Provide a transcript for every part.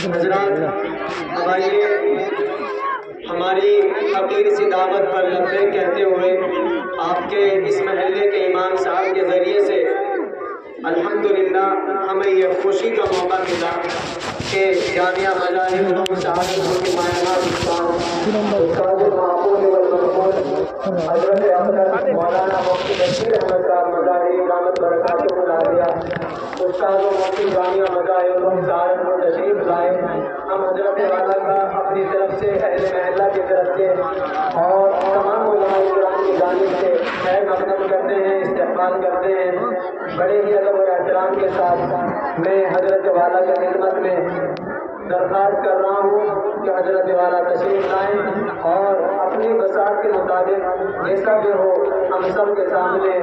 حضرات اب آئیے ہماری حقیر سی دعوت پر لبیک کہتے ہوئے آپ کے اس محلے کے امام صاحب کے ذریعے سے الحمدللہ ہمیں یہ خوشی کا موقع ملا کہ جامعہ مذاہب علوم سعادت کے معنیات استاد معقول والمقبول حضرت اقدس مولانا مفتی بشیر احمد صاحب مظاہری دامت برکاتہ العالیہ استاد و مفتی جامعہ مذاہب علوم سعادت کو تشریف لائے. ہم حضرت والا کا اپنی طرف سے اہل محلہ کی طرف سے اور تمام علماء کرام کی جانب سے خیر مقدم کرتے ہیں, استقبال کرتے ہیں. بڑے ہی ادب اور احترام کے ساتھ میں حضرت والا کی خدمت میں درخواست کر رہا ہوں کہ حضرت والا تشریف لائیں اور اپنی بساط کے مطابق جیسا بھی ہو ہم سب کے سامنے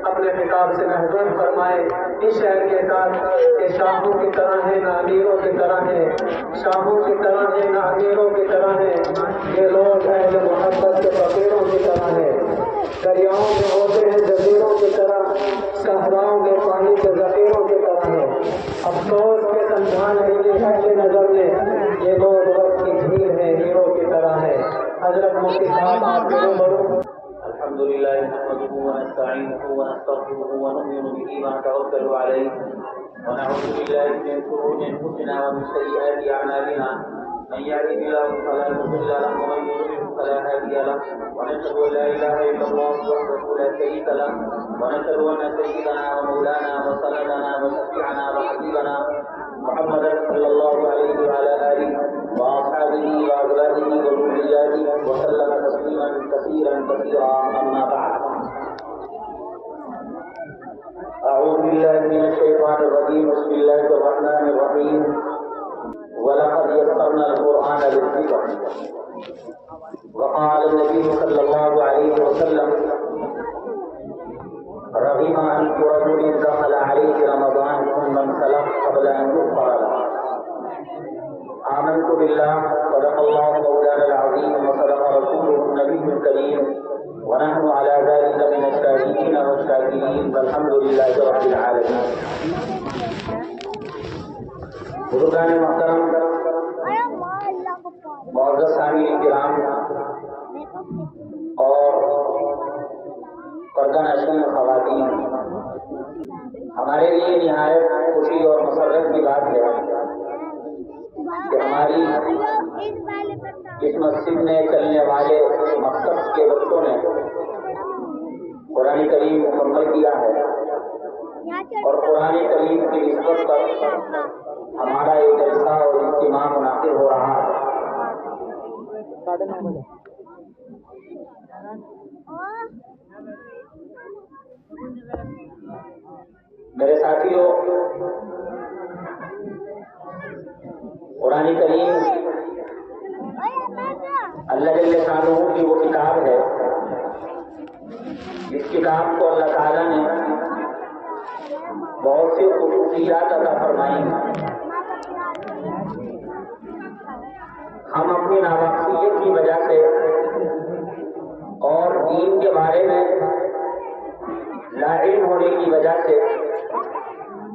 اپنے خطاب سے محظوظ فرمائیں. اس شہر کے ساتھ کہ شاہوں کی طرح ہے نہ امیروں کی طرح ہے, شاہوں کی طرح ہے نہ امیروں کی طرح ہے, یہ لوگ اہل محبت کے فقیروں کی طرح ہے. دریاؤں میں ہوتے ہیں جزیروں کی طرح, صحراؤں میں پانی کے ذخیروں کی طرح ہے. افسوس کے سمجھا نہیں اہل نظر میں یہ لوگ وقت کی جھیل ہے, ہیروں کی طرح ہے. حضرت مفتی صاحب آپ کو بڑھو. الحمدللہ نحمده ونستعینه ونستغفره ونؤمن به ونتوکل علیہ ونعوذ باللہ من شرور انفسنا ومن سیئات اعمالنا من يهده الله فلا مضل له ومن يضلل فلا هادي له ونشهد ان لا اله الا الله وحده لا شريك له ونشهد ان سيدنا ومولانا وسندنا وشفيعنا وحبيبنا محمدا صلى الله عليه وعلى اله واصحابه وازواجه وذرياته وسلم تسليما كثيرا كثيرا. اما بعد اعوذ بالله من الشيطان الرجيم. بسم الله الرحمن الرحيم. ولقد يسرنا القرآن للذكر. وقال النبي صلى الله عليه وسلم رغم أن رجل دخل عليه رمضان ثم انسلخ قبل أن يغفر له. آمنت بالله صدق الله مولانا العظيم وصدق رسوله النبي الكريم ونحن على ذلك من الشاهدين والشاكرين والحمد لله رب العالمين. بزرگان محترم, معزز سامعین کرام اور پردہ نشین خواتین, ہمارے لیے نہایت خوشی اور مسرت کی بات ہے کہ ہماری اس مسجد میں چلنے والے مکتب کے بچوں نے قرآن کریم مکمل کیا ہے اور قرآن کریم کی نسبت پر ہمارا ایک جلسہ اور اجتماع منعقد ہو رہا ہے. میرے ساتھیوں, قرآن کریم اللہ جل شانہ کی وہ کتاب ہے جس کتاب کو اللہ تعالیٰ نے بہت سی خصوصیات عطا فرمائی ہیں. ہم اپنی ناواقفیت کی وجہ سے اور دین کے بارے میں لاعلم ہونے کی وجہ سے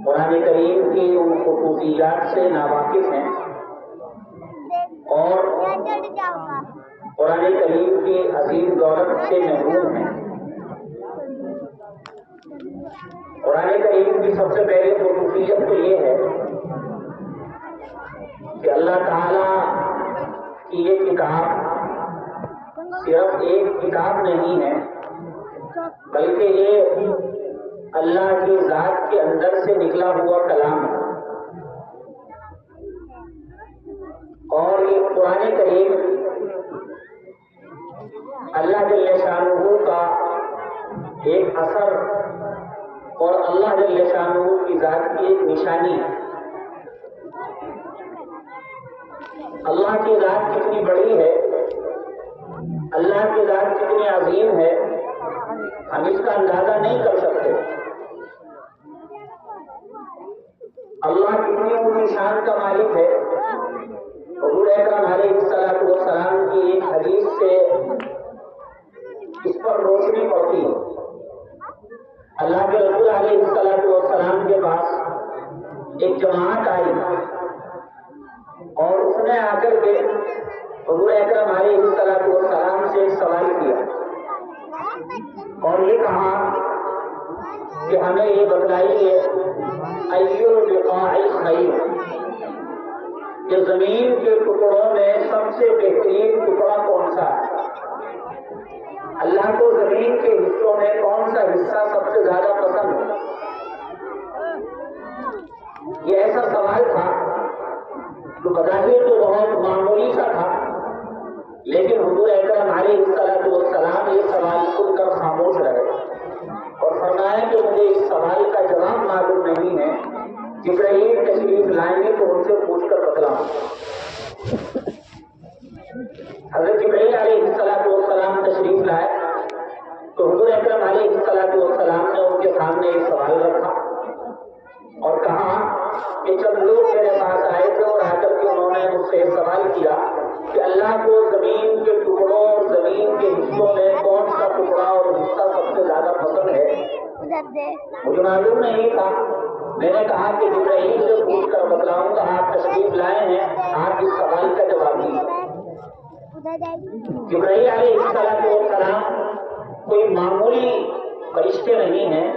قرآن کریم کی ان خصوصیات سے ناواقف ہیں اور قرآن کریم کی عظیم دولت سے محروم ہیں. قرآن کریم کی سب سے پہلی خصوصیت تو یہ ہے کہ اللہ تعالیٰ کی یہ کتاب صرف ایک کتاب نہیں ہے بلکہ یہ اللہ کی ذات کے اندر سے نکلا ہوا کلام ہے. اور یہ قرآن کریم اللہ جل شانہ کا ایک اثر اور اللہ جل شانہ کی ذات کی ایک نشانی ہے. اللہ کی ذات کتنی بڑی ہے, اللہ کی ذات کتنی عظیم ہے, ہم اس کا اندازہ نہیں کر سکتے. اللہ کتنی اونچی شان کا مالک ہے. حضور اکرم علیہ الصلوۃ والسلام کی ایک حدیث سے اس پر روشنی پڑتی ہے. اللہ کے رسول علیہ الصلوۃ والسلام کے پاس ایک جماعت آئی نے آ کر کے حضور اکرم علیہ السلام سے ایک سوال کیا اور یہ کہا کہ ہمیں یہ بتلائیے ایو لقاء خیر، کہ زمین کے ٹکڑوں میں سب سے بہترین ٹکڑا کون سا ہے؟ اللہ کو زمین کے حصوں میں کون سا حصہ سب سے زیادہ پسند ہے؟ یہ ایسا سوال تھا جو بظاہر تو بہت معمولی سا تھا، لیکن حضور اکرم علیہ السلام یہ سوال سن کر خاموش رہے اور فرمایا کہ مجھے اس سوال کا جواب معلوم نہیں ہے، جبرائیل تشریف لائیں گے تو ان سے پوچھ کر بتلاؤں۔ حضرت جبرائیل علیہ السلام تشریف لائے تو حضور اکرم علیہ السلام نے ان کے سامنے ایک سوال رکھا اور کہا کہ جب لوگ میرے پاس آئے تھے اور آ کر کے انہوں نے مجھ سے سوال کیا کہ اللہ کو زمین کے ٹکڑوں اور زمین کے حصوں میں کون سا ٹکڑا اور حصہ سب سے زیادہ پسند ہے، مجھے معلوم نہیں تھا۔ میں نے کہا کہ جبرائیل سے پوچھ کر بتلاؤں گا، آپ تشریف لائے ہیں، آپ اس سوال کا جواب دیجیے۔ جبرائیل علیہ السلام کوئی معمولی فرشتے نہیں ہیں،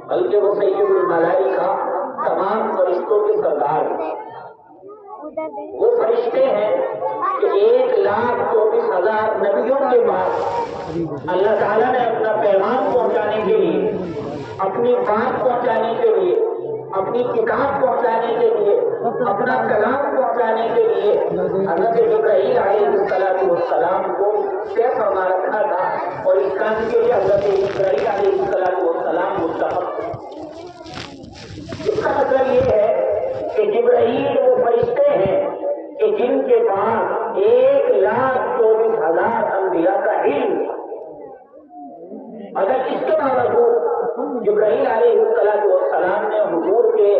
بلکہ وہ سید الملائکہ تمام فرشتوں کے سردار ہیں۔ وہ فرشتے ہیں کہ 1,24,000 نبیوں کے بعد اللہ تعالیٰ نے اپنا پیغام پہنچانے کے لیے، اپنی بات پہنچانے کے لیے، اپنی کتاب پہنچانے کے لیے، اپنا کلام پہنچانے کے لیے حضرت جبرائیل علیہ السلام کو طے فرما رکھا تھا اور اس کام کے لیے حضرت جبرائیل علیہ السلام مستحق تھے۔ اس کا مطلب یہ ہے کہ جبرائیل وہ فرشتے ہیں کہ جن کے پاس 1,24,000 انبیاء کا علم۔ اگر اس کے باوجود جبرائیل علیہ السلام نے حضور کے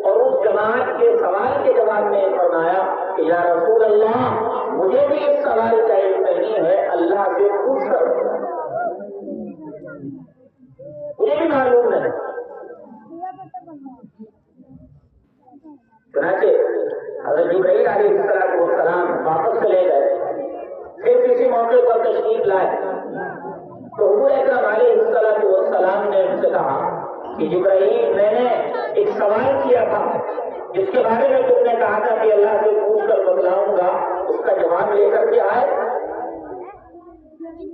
اور اس جماعت کے سوال کے جواب میں فرمایا کہ یا رسول اللہ مجھے بھی اس سوال کا علم نہیں ہے، اللہ سے پوچھ کر مجھے بھی معلوم نہیں۔ چنانچہ حضرت جبرائیل علیہ السلام واپس چلے گئے، پھر کسی موقع پر تشریف لائے تو حضور اکرم علیہ السلام نے ان سے کہا کہ جبرائیل میں نے ایک سوال کیا تھا جس کے بارے میں تم نے کہا تھا کہ اللہ سے پوچھ کر بتلاؤں گا، اس کا جواب لے کر کے آئے؟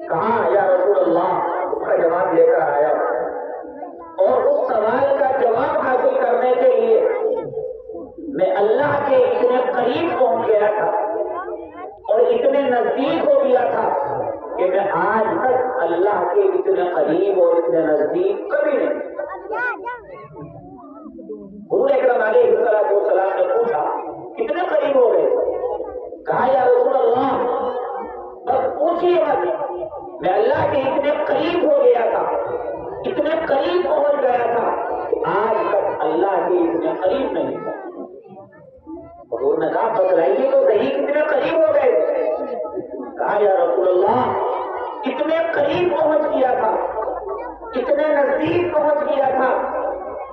کہا یا رسول اللہ اس کا جواب لے کر آیا، اور اس سوال کا جواب حاصل کرنے کے لیے میں اللہ کے اتنے قریب پہنچ گیا تھا اور اتنے نزدیک ہو گیا تھا کہ میں آج تک اللہ کے اتنے قریب اور اتنے نزدیک کبھی نہیں۔ حضور اکرم علیہ السلام نے پوچھا کتنے قریب ہو گئے؟ کہا یا رسول اللہ بس پوچھیے مت، میں اللہ کے اتنے قریب ہو گیا تھا، اتنے قریب پہنچ گیا تھا کہ آج تک اللہ کے اتنے قریب نہیں تھا۔ حضور نے کہا بتلائیے تو صحیح کتنے قریب ہو گئے؟ کہا یا رسول اللہ اتنے قریب پہنچ گیا تھا، اتنے نزدیک پہنچ گیا تھا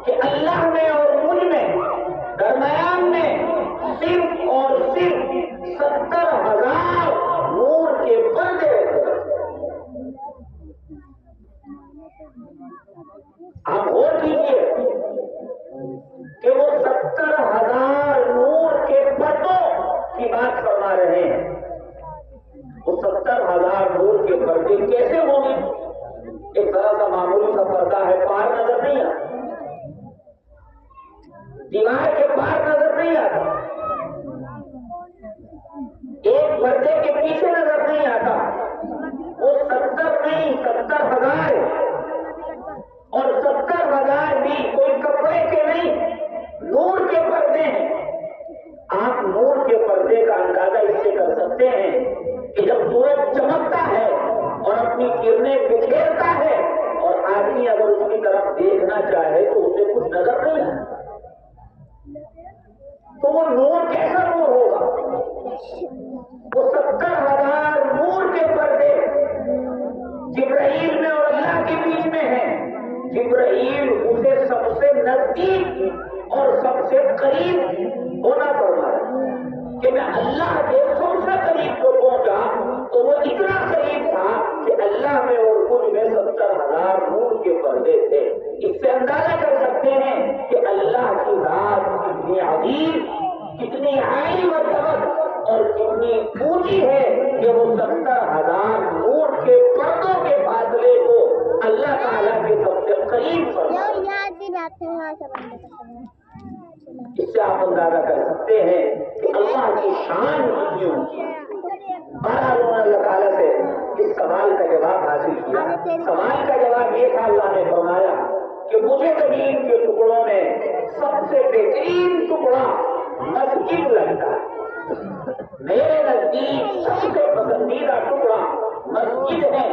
کہ اللہ میں اور مجھ میں درمیان میں صرف اور صرف 70,000 نور کے پردے رہتے۔ آپ غور کیجیے کہ وہ 70,000 نور کے پردوں کی بات فرما رہے ہیں۔ وہ 70,000 نور کے پردے کیسے ہوں گے؟ ایک طرح کا معمولی سا پردہ ہے، پار نظر نہیں آتا، دیوار کے پار نظر نہیں آتا، ایک پردے کے پیچھے نظر نہیں آتا۔ وہ 70 نہیں 70,000 ہے، اور 70,000 بھی کوئی کپڑے کے نہیں، نور کے پردے ہیں۔ آپ نور کے پردے کا اندازہ اس سے کر سکتے ہیں کہ جب سورج چمکتا ہے اور اپنی کرنیں بکھیرتا ہے اور آدمی اگر اس کی طرف دیکھنا چاہے تو اسے کچھ نظر نہیں آتا، تو وہ نور کیسا نور ہوگا؟ وہ 70,000 نور کے پردے جبرائیل میں اور اللہ کے بیچ میں ہیں۔ جبرائیل اسے سب سے نزدیک اور سب سے قریب ہونا پڑتا ہے کہ میں اللہ کے سب سے قریب جو پہنچا تو وہ اتنا قریب تھا کہ اللہ میں اور کل میں 70,000 نور کے پردے تھے. اس سے اندازہ کر سکتے ہیں کہ اللہ کی ذات کتنی عظیم، کتنی عالی مرتبت اور کتنی اونچی ہے کہ وہ 70,000 نور کے پردوں کے فاصلے کو اللہ تعالیٰ کے سب سے قریب پر. اس سے آپ اندازہ کر سکتے ہیں کہ اللہ کی شان کتنی اونچی ہے. بہرحال انہوں نے اللہ تعالیٰ سے اس سوال کا جواب حاصل کیا. سوال کا جواب یہ تھا، اللہ نے فرمایا کہ مجھے زمین کے ٹکڑوں میں سب سے بہترین ٹکڑا مسجد لگتا ہے. میرے نزدیک سب سے پسندیدہ ٹکڑا مسجد ہے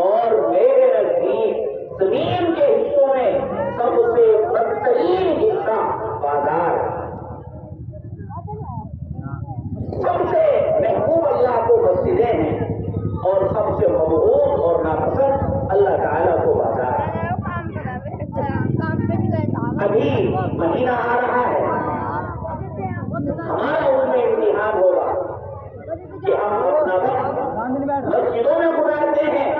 اور میرے نزدیک زمین کے حصوں میں سب سے بدترین حصہ بازار. سب سے محبوب اللہ کو مسجدیں ہیں اور سب سے مبغوض اور ناپسند اللہ تعالیٰ کو بازار. ابھی مہینہ آ رہا ہے، ہمارا ان میں امتحان ہوگا کہ ہم اپنا وقت مسجدوں میں گزارتے ہیں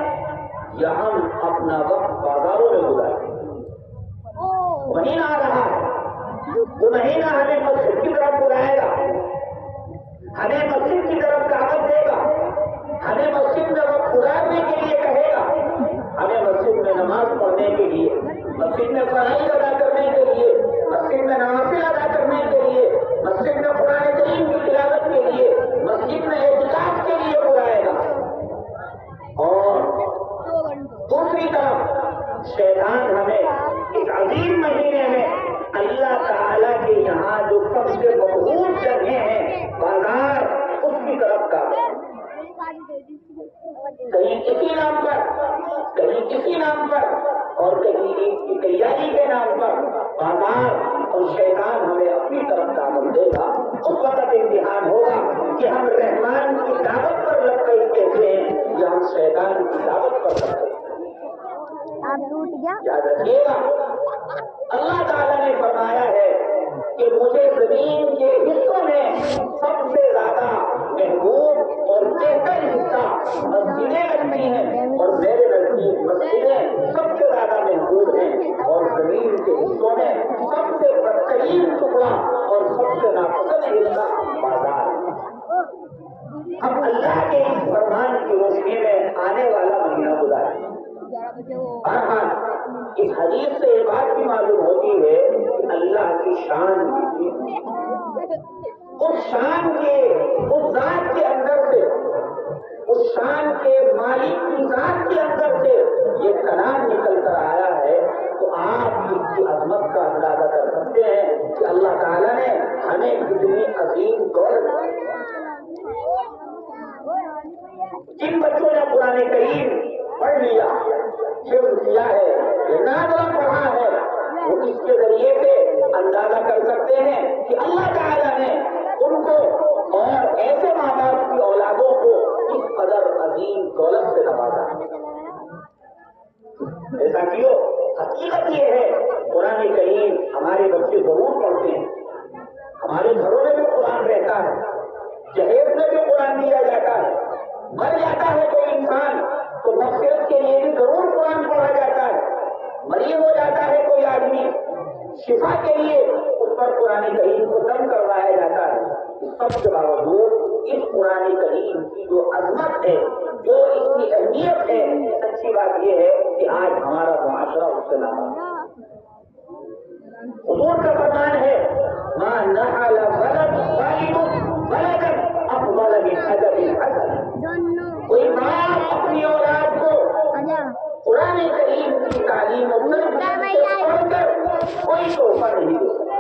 یا ہم اپنا وقت بازاروں میں گزارتے ہیں. مہینہ آ رہا ہے، وہ مہینہ ہمیں مسجد کی طرف بلائے گا، ہمیں مسجد کی طرف دعوت دے گا، ہمیں مسجد میں وقت گزارنے کے لیے کہے گا، ہمیں مسجد میں نماز پڑھنے کے لیے، مسجد میں فرائض ادا کرنے کے لیے، مسجد میں نوافل ادا کرنے کے لیے، مسجد میں قرآن کریم کی تلاوت کے لیے، مسجد میں اعتکاف کے لیے بلائے گا. اور دوسری طرف شیطان ہمیں اس عظیم مہینے میں اللہ تعالیٰ کے یہاں جو سب سے مقبول جگہیں ہیں بازار، اس کی طرف کا کہیں کسی نام پر، کہیں کسی نام پر اور کہیں عید کی تیاری کے نام پر بازار، اور شیطان ہمیں اپنی طرف دعوت دے گا. اس وقت امتحان ہوگا کہ ہم رحمان کی دعوت پر لبیک کہتے ہیں یا ہم شیطان کی دعوت پر لبیک. یاد رکھیے گا اللہ تعالیٰ نے فرمایا ہے کہ مجھے زمین کے حصوں میں سب سے زیادہ محبوب اور بہتر حصہ مسجدیں لگتی ہیں اور میرے نزدیک مسجدیں سب سے زیادہ محبوب ہیں اور زمین کے حصوں میں سب سے بدترین ٹکڑا اور سب سے ناپسند حصہ بازار. ہم اللہ کے اس فرمان کی روشنی میں آنے والا مہینہ گزاریں. بہرحال اس حدیث سے یہ بات بھی معلوم ہوتی ہے کہ اللہ کی شان اس شان کے اس ذات کے اندر سے، اس شان کے مالک کی ذات کے اندر سے یہ کلام نکل کر آیا ہے تو آپ اس کی عظمت کا اندازہ کر سکتے ہیں کہ اللہ تعالیٰ نے ہمیں کتنی عظیم دولت. جن بچوں نے قرآن کریم پڑھ لیا، حفظ کیا ہے، نازلہ پڑھا ہے، وہ اس کے ذریعے سے اندازہ کر سکتے ہیں کہ اللہ تعالیٰ نے ان کو اور ایسے ماں باپ کی اولادوں کو اس قدر عظیم دولت سے نوازا. ایسا کیوں؟ حقیقت یہ ہے قرآن کریم ہمارے بچے ضرور پڑھتے ہیں، ہمارے گھروں میں بھی قرآن رہتا ہے، جہیز میں بھی قرآن دیا جاتا ہے. مر جاتا ہے کوئی انسان تو مغفرت کے لیے بھی ضرور قرآن پڑھا جاتا ہے. مریض ہو جاتا ہے کوئی آدمی، شفا کے لیے اس پر قرآن کریم کو دم کروایا جاتا ہے. سب کے باوجود اس قرآن کریم کی جو عظمت ہے، جو اس کی اہمیت ہے، سچی بات یہ ہے کہ آج ہمارا معاشرہ اس سے ناراض. حضور کا فرمان ہے مَا نَحَلَ وَلَدٌ ظَالِمٌ وَلَدًا أَفْضَلَ مِنْ أَدَبِ الْحَسَنِ. کوئی باپ اپنی اولاد کو قرآن کریم کی تعلیم اور پڑھ کر کوئی تحفہ نہیں دے سکتا.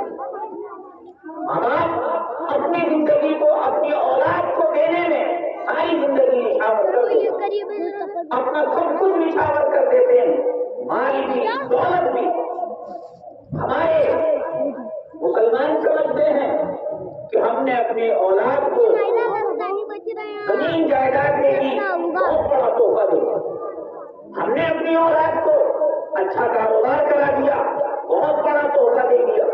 ماں باپ اپنی زندگی کو اپنی اولاد کو دینے میں ساری زندگی نچھاور کر دیتے ہیں، اپنا سب کچھ نچھاور کر دیتے ہیں، مال بھی دولت بھی. ہمارے مسلمان سمجھتے ہیں کہ ہم نے اپنی اولاد کو زمین جائیداد دے دی، بہت بڑا تحفہ دیا. ہم نے اپنی اولاد کو اچھا کاروبار کرا دیا، بہت بڑا تحفہ دے دیا.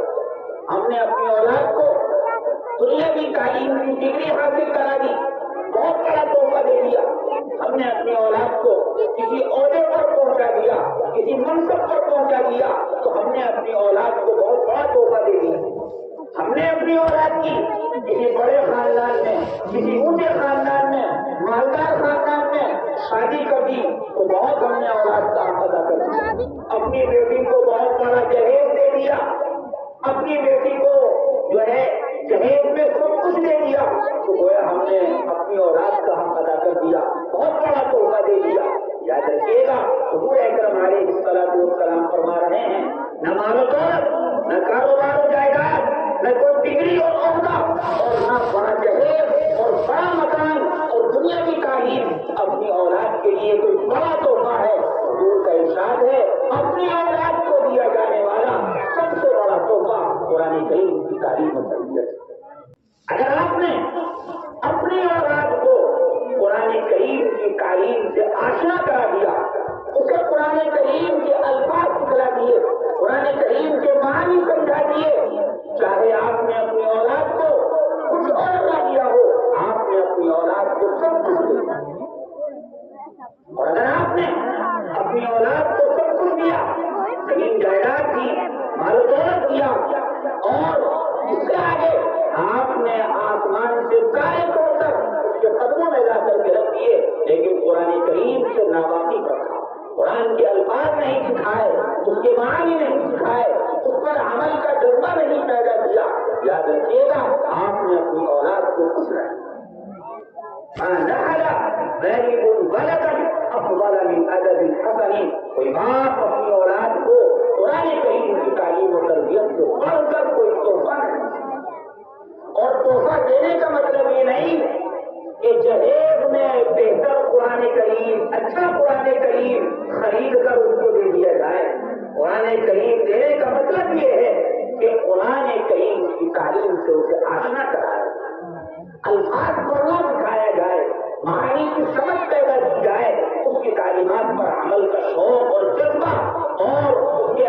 ہم نے اپنی اولاد کو دنیاوی تعلیم کی ڈگری حاصل کرا دی، بہت بڑا تحفہ دے دیا۔ ہم نے اپنی اولاد کو کسی عہدے پر پہنچا دیا، کسی منصب پر پہنچا دیا، تو ہم نے اپنی اولاد کو بہت بڑا تحفہ دے دیا۔ ہم نے اپنی اولاد کی کسی بڑے خاندان میں، کسی اونچے خاندان میں، مالدار خاندان میں شادی کر دی تو بہت ہم نے اولاد کا حق ادا کر دیا۔ اپنی بیٹی کو بہت بڑا جہیز دے دیا، اپنی بیٹی کو جو ہے جہیز میں سب کچھ دے دیا، تو گویا ہم نے اپنی اولاد کا حق ادا کر دیا، بہت بڑا تحفہ دے دیا۔ یاد رکھیے گا حضور اکرم علیہ الصلوۃ والسلام فرما رہے ہیں، نہ مال و دولت، نہ کاروبار و جائیداد، نہ کوئی ڈگری اور عہدہ، اور نہ بڑا جہیز اور بڑا مکان اور دنیا کی تعلیم اپنی اولاد کے لیے کوئی بڑا تحفہ ہے۔ حضور کا ارشاد ہے اپنی اولاد کو دیا جانے والا سب سے بڑا تحفہ قرآن کریم کی تعلیم و تربیت۔ اگر آپ نے اپنی اولاد کو قرآن کریم کی تعلیم سے آشنا کرا دیا، اسے قرآن کریم کے الفاظ سکھلا دیے، قرآن کریم کے معنی سمجھا دیے، چاہے آپ نے اپنی اولاد کو کچھ اور نہ دیا ہو، آپ نے اپنی اولاد کو سب کچھ دیا۔ اور اگر آپ نے اپنی اولاد کو سب کچھ دیا، زمین جائیداد دی، مال و دولت دیا، اور اس سے آگے آپ نے آسمان سے تارے توڑ کر اس کے قدموں میں لا کر کے رکھ دیے، لیکن قرآن کریم سے ناواقف رکھا، قرآن کے الفاظ نہیں سکھائے، اس کے معنی نہیں سکھائے، اس پر عمل کا جذبہ نہیں پیدا کیا، یاد رکھیے گا آپ نے اپنی اولاد کو کچھ نہیں۔ کوئی باپ اپنی اولاد کو قرآن کریم کی تعلیم و تربیت سے بڑھ کر کوئی تحفہ نہیں، اور تحفہ دینے کا مطلب یہ نہیں کہ جہیز میں بہتر قرآن کریم، اچھا قرآن کریم خرید کر اس کو دے دیا جائے۔ قرآن کریم دینے کا مطلب یہ ہے کہ قرآن کریم کی تعلیم سے اسے آشنا کرائے، الفاظ پڑھنا سکھایا جائے، معانی کی سمجھ پیدا کی جائے، اس کی تعلیمات پر عمل کا شوق اور جذبہ، اور اس کے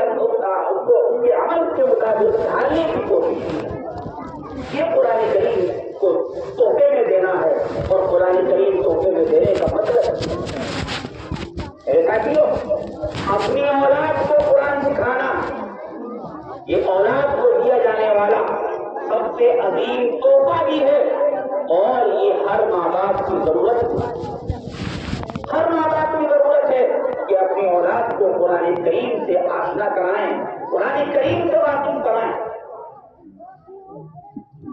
عمل کے مطابق ڈھالنے کی کوشش کی۔ یہ قرآن کریم کو تحفے میں دینا ہے، اور قرآن کریم تحفے میں دینے کا مطلب ہے ساتھیوں، اپنی اولاد کو قرآن سکھانا یہ اولاد کو دیا جانے والا سب سے عظیم تحفہ بھی ہے، اور یہ ہر ماں باپ کی ضرورت ہے۔ ہر ماں باپ کی ضرورت ہے کہ اپنی اولاد کو قرآن کریم سے آشنا کرائیں، قرآن کریم سے واقف کرائیں۔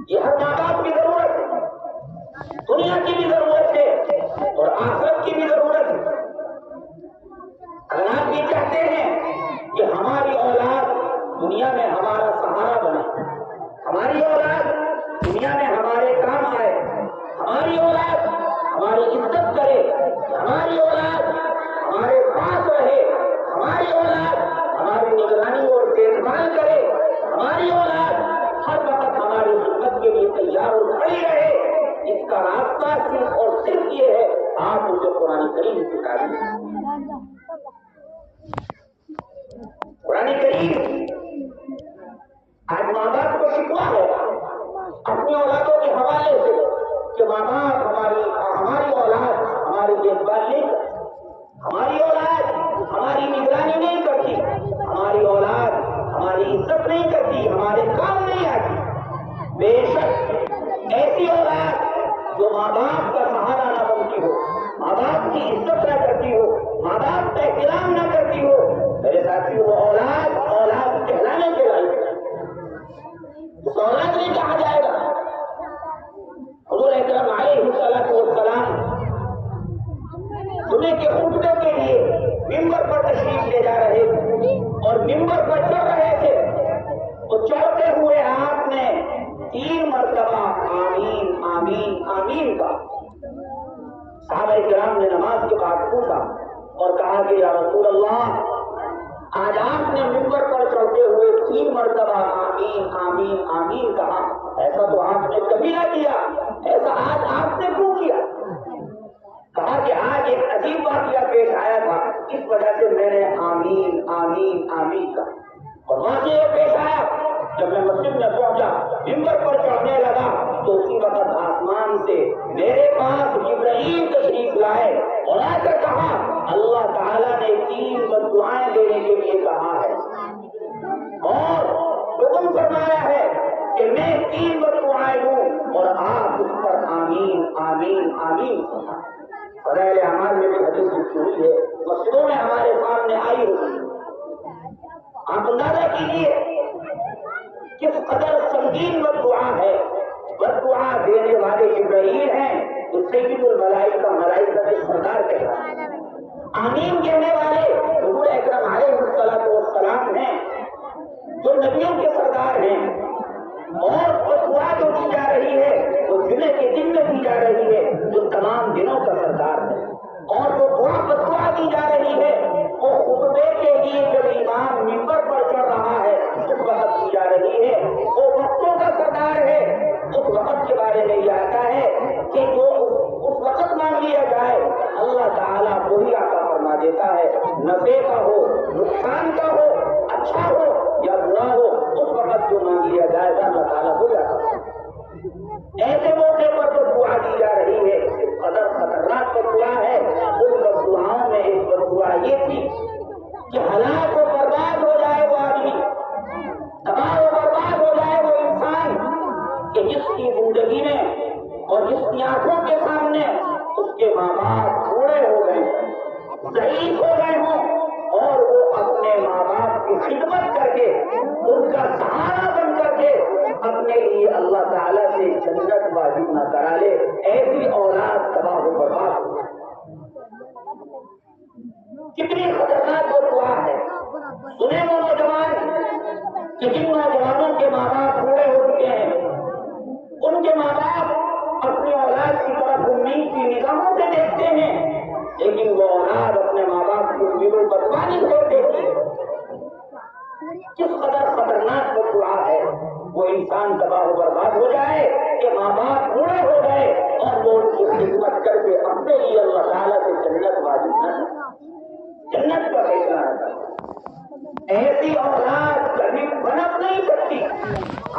یہ ہر ماں باپ کی ضرورت ہے، دنیا کی بھی ضرورت ہے اور آخرت کی بھی ضرورت ہے۔ اگر آپ یہ چاہتے ہیں کہ ہماری اولاد دنیا میں ہمارا سہارا بنے، ہماری اولاد دنیا میں ہمارے کام آئے، ہماری اولاد ہماری عزت کرے، ہماری اولاد ہمارے پاس رہے، ہماری اولاد ہماری نگرانی اور دیکھ بھال کرے، ہماری اولاد ہر وقت ہماری خدمت کے لیے تیار اور کھڑی رہے، اس کا راستہ صرف اور صرف یہ ہے آپ اسے قرآن کریم سکھا دیں۔ قرآن کریم آج ماں باپ کو شکوا ہے اپنی اولادوں کے حوالے سے کہ ماں باپ ہماری اولاد ہماری دیکھ بھال نہیں کرتی، ہماری اولاد ہماری نگرانی نہیں کرتی، ہماری اولاد ہماری عزت نہیں کرتی، ہمارے کام نہیں آتی۔ بے شک ایسی اولاد جو ماں باپ کا سہارا نہ بنتی ہو، ماں باپ کی عزت نہ کرتی ہو، ماں باپ کا احترام نہ کرتی ہو، میرے ساتھی وہ اولاد کہلانے کے لائق ہے، اس اولاد نہیں کہا جائے گا۔ حضور اکرم علیہ الصلوۃ والسلام جمعے کے خطبے کے لیے ممبر پر تشریف لے جا رہے تھے اور ممبر پر چڑھ رہے تھے، تو چڑھتے ہوئے آپ نے 3 مرتبہ آمین آمین آمین کا۔ صحابہ کرام نے نماز کے بعد پوچھا اور کہا کہ یا رسول اللہ، آج آپ نے ممبر پر چڑھتے ہوئے 3 مرتبہ آمین آمین آمین کہا، ایسا تو آپ نے کبھی نہ کیا، ایسا آج آپ نے کیوں کیا؟ کہا کہ آج ایک عجیب واقعہ پیش آیا تھا، اس وجہ سے میں نے آمین آمین آمین کہا۔ اور واقعہ یہ پیش آیا کہ جب میں مسجد میں پہنچا، منبر پر چڑھنے لگا تو اسی وقت آسمان سے میرے پاس جبرائیل تشریف لائے اور آ کر کہا اللہ تعالیٰ نے 3 بددعائیں دینے کے لیے کہا ہے اور حکم فرمایا ہے کہ میں 3 بددعائیں دوں اور آپ اس پر آمین آمین آمین کہا۔ فضائل اعمال میں بھی حدیث لکھی ہوئی ہے، مسجدوں میں ہمارے سامنے آئی ہوئی۔ آپ اندازہ کیجیے کس قدر سنگین بددعا ہے۔ بددعا دینے والے جبرائیل ہیں، جو سید الملائکہ ملائکہ کے سردار کہلاتے ہیں۔ آمین کہنے والے حضور اکرم علیہ الصلوۃ والسلام ہیں، جو نبیوں کے سردار ہیں، اور بددعا جو دی جا رہی ہے وہ جمعے کے دن میں دی جا رہی ہے، جو تمام دنوں کا سردار ہے، اور جو بددعا دی جا رہی ہے وہ خطبے کے لیے جب امام منبر پر چڑھ رہا ہے اس وقت دی جا رہی ہے، وہ وقتوں کا سردار ہے۔ اس وقت کے بارے میں یہ آتا ہے کہ جو اس وقت مانگ لیا جائے اللہ تعالیٰ وہی عطا فرما دیتا ہے، نفع کا ہو نقصان کا ہو اچھا ہو یا برا ہو، اس وقت جو مانگ لیا جائے گا اللہ تعالیٰ وہی عطا فرما دیتا ہے۔ ایسے موقع پر بددعا دی جا رہی ہے، اس قدر خطرناک بددعا ہے۔ ان بددعاؤں میں ایک بددعا یہ تھی کہ ہلاک و برباد ہو جائے وہ آدمی، تباہ و برباد ہو جائے وہ انسان کہ جس کی زندگی میں اور جس کی آنکھوں کے سامنے اس کے ماں باپ بوڑھے ہو گئے ہوں، ضعیف ہو گئے ہوں، اور وہ اپنے ماں باپ کی خدمت کر کے ان کا سہارا بن کر کے اپنے لیے اللہ تعالیٰ سے جنت واجب نہ کرا لے، ایسی اولاد تباہ و برباد ہو۔ کتنی خطرناک بددعا ہے۔ سنے وہ نوجوان کہ جن نوجوانوں کے ماں باپ بوڑھے ہو چکے ہیں، ان کے ماں باپ اپنی اولاد کی طرف امید کی نگاہوں سے دیکھتے ہیں، لیکن وہ اولاد اپنے ماں باپ کی امیدوں پر پانی چھوڑ دیتی ہے۔ کس قدر خطرناک بددعا ہے، وہ انسان تباہ و برباد ہو جائے کہ ماں باپ بوڑھے ہو گئے اور وہ ان کی خدمت کر کے اپنے لیے اللہ تعالیٰ سے جنت واجب نہ کرے، جنت کا فیصلہ نہ کرے۔ ایسی اولاد کبھی بنپ نہیں سکتی۔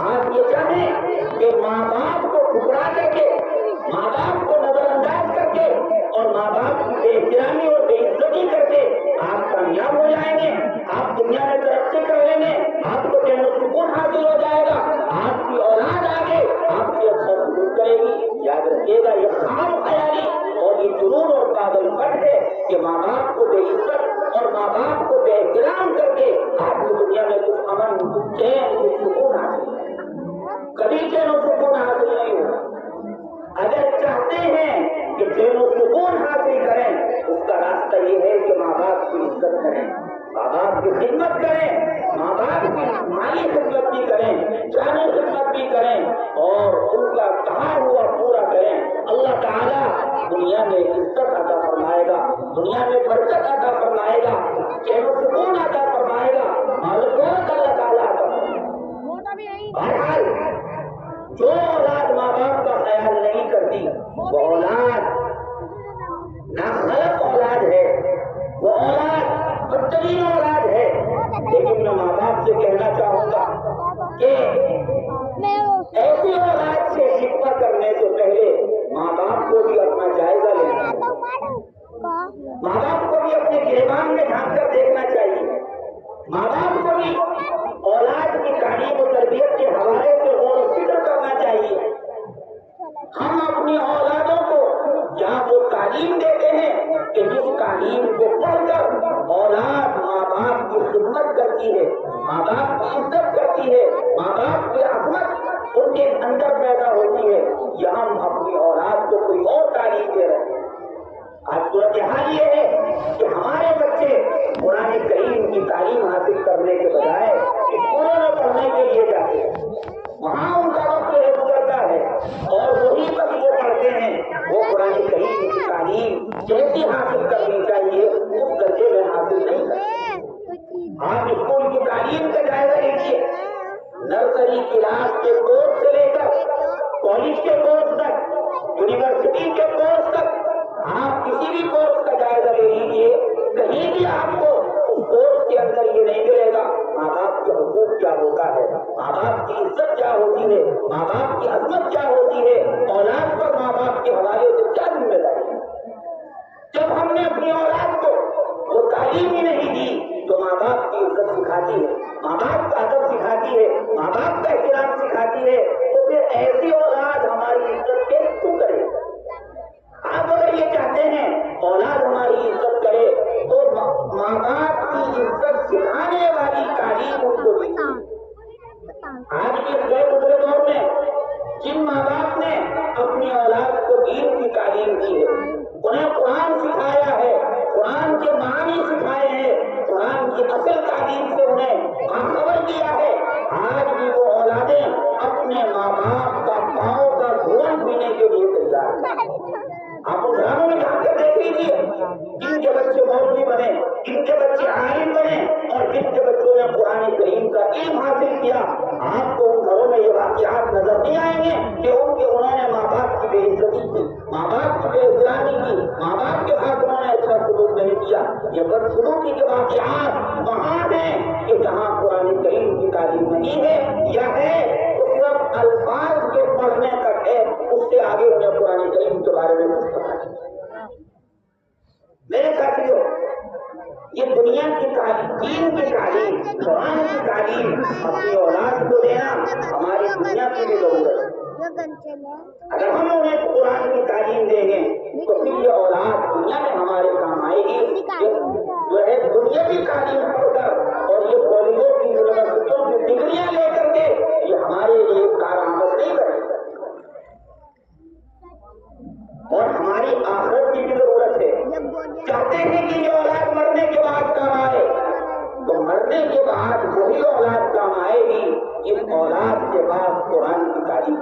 آپ یہ چاہیں کہ ماں باپ کو ٹھکرا کر کے، ماں باپ کو نظر انداز کر کے اور ماں باپ کی بے احترامی اور بے عزتی کر کے آپ کامیاب ہو جائیں گے، آپ دنیا میں ترقی کر لیں گے، آپ کو چین و سکون حاصل ہو جائے گا، آپ کی اولاد آگے آپ کی اچھا سلوک کرے گی۔ یاد رکھیے گا یہ خام خیالی اور یہ جنون اور پاگل پن ہے کہ ماں باپ کو بے عزت اور ماں باپ کو بے احترام کر کے آپ کی دنیا میں کچھ امن کچھ چین کچھ سکون حاصل ہے، کبھی چین و سکون حاصل نہیں ہوگا۔ اگر چاہتے ہیں کہ چین و سکون حاصل کریں اس کا راستہ یہ ہے کہ ماں باپ کی عزت کریں، ماں باپ کی خدمت کریں، ماں باپ کی مالی خدمت بھی کریں، جانی خدمت بھی کریں اور ان کا کہا ہوا پورا کریں۔ اللہ تعالیٰ دنیا میں عزت عطا فرمائے گا، دنیا میں برکت عطا فرمائے گا، چین و سکون عطا فرمائے گا، معلومات اللہ تعالیٰ عطا فرمائے گا۔ بہرحال جو اولاد ماں باپ کا خیال نہیں کرتی وہ اولاد ناخلق اولاد ہے، وہ اولاد بدترین اولاد ہے۔ لیکن میں ماں باپ سے کہنا چاہوں گا کہ ایسی اولاد سے شکوہ کرنے سے پہلے ماں باپ کو بھی اپنا جائزہ لینا چاہیے، ماں باپ کو بھی اپنے گریبان میں جھانک کر دیکھنا چاہیے، ماں باپ کو بھی اولاد کی تعلیم و تربیت کے حوالے سے غور و فکر کرنا چاہیے۔ ہم اپنی اولادوں کو جہاں وہ تعلیم دیتے ہیں کہ جس تعلیم کو پڑھ کر اولاد ماں باپ کی خدمت کرتی ہے، ماں باپ کی عزت کرتی ہے، ماں باپ کی عظمت ان کے اندر پیدا ہوتی ہے، یہاں ہم اپنی اولاد کو کوئی اور تعلیم دے رہے ہیں۔ آج صورتحال یہ ہے کہ ہمارے بچے قرآن کریم کی تعلیم حاصل کرنے کے بجائے اسکولوں میں پڑھنے کے لیے جاتے ہیں، وہاں ان کا وقت گزرتا ہے اور وہی بس وہ پڑھتے ہیں، وہ قرآن کریم کی تعلیم جیسی حاصل کرنی چاہیے اس درجے میں حاصل نہیں کرتے۔ آپ اسکول کی تعلیم کا جائزہ لیجیے، نرسری کلاس کے کورس سے لے کر کالج کے کورس تک، یونیورسٹی کے کورس تک، آپ کسی بھی کورس کا جائزہ لے لیجیے، کہیں بھی آپ کو اس کورس کے اندر یہ نہیں ملے گا ماں باپ کے حقوق کیا ہوتا ہے، ماں باپ کی عزت کیا ہوتی ہے، ماں باپ کی عظمت کیا ہوتی ہے، اولاد پر ماں باپ کے حوالے سے کیا ذمہ داری ہے۔ جب ہم نے اپنی اولاد کو وہ تعلیم ہی نہیں دی جو ماں باپ کی عزت سکھاتی ہے، ماں باپ کا ادب سکھاتی ہے، ماں باپ کا احترام سکھاتی ہے، تو پھر ایسی اولاد ہماری عزت کیسے کیوں کرے؟ آپ اگر یہ چاہتے ہیں اولاد ہماری عزت کرے تو ماں باپ کی عزت سکھانے والی تعلیم ان کو دیجیے۔ آج کے گئے گزرے دور میں جن ماں باپ نے اپنی اولاد کو دین کی تعلیم دی ہے، انہیں قرآن سکھایا ہے، قرآن کے معنی سکھائے ہیں، قرآن کی اصل تعلیم سے انہیں باخبر کیا ہے، آج بھی وہ اولادیں اپنے ماں باپ کا پاؤں کا دھون پینے کے لیے تیار ہیں۔ آپ ان گھروں میں جا کر دیکھ لیجیے جن کے بچے مولوی بنے، جن کے بچے عالم بنے اور جن کے بچوں نے قرآن کریم کا علم حاصل کیا، آپ کو ان گھروں میں یہ واقعات نظر نہیں آئیں گے کہ انہوں نے ماں باپ کی بے عزتی کی، ماں باپ کی بے احترامی کی، ماں باپ کے ساتھ انہوں نے اچھا سلوک نہیں کیا۔ یہ بدسلوکی کے واقعات وہاں ہیں کہ جہاں قرآن کریم کی تعلیم نہیں ہے یا ہے تو صرف الفاظ کے پڑھنے تک ہے، اس سے آگے انہیں قرآن کریم کے بارے میں کچھ پتا نہیں۔ میرے ساتھیوں، یہ دنیا کی تعلیم، دین کی تعلیم، قرآن کی تعلیم اپنی اولاد کو دینا ہماری دنیا کی بھی ضرورت ہے۔ اگر ہم انہیں قرآن کی تعلیم دیں گے تو پھر یہ اولاد دنیا میں ہمارے کام آئے گی۔ جو ہے دنیاوی تعلیم پڑھ کر اور یہ کالجوں کی یونیورسٹیوں کی ڈگریاں لے کر کے یہ ہمارے لیے کارآمد نہیں کرے گا، اور ہماری آخرت کی بھی ضرورت ہے۔ چاہتے ہیں کہ یہ اولاد مرنے کے بعد کام آئے تو مرنے کے بعد وہی اولاد کام آئے گی جس اولاد کے پاس قرآن کی تعلیم،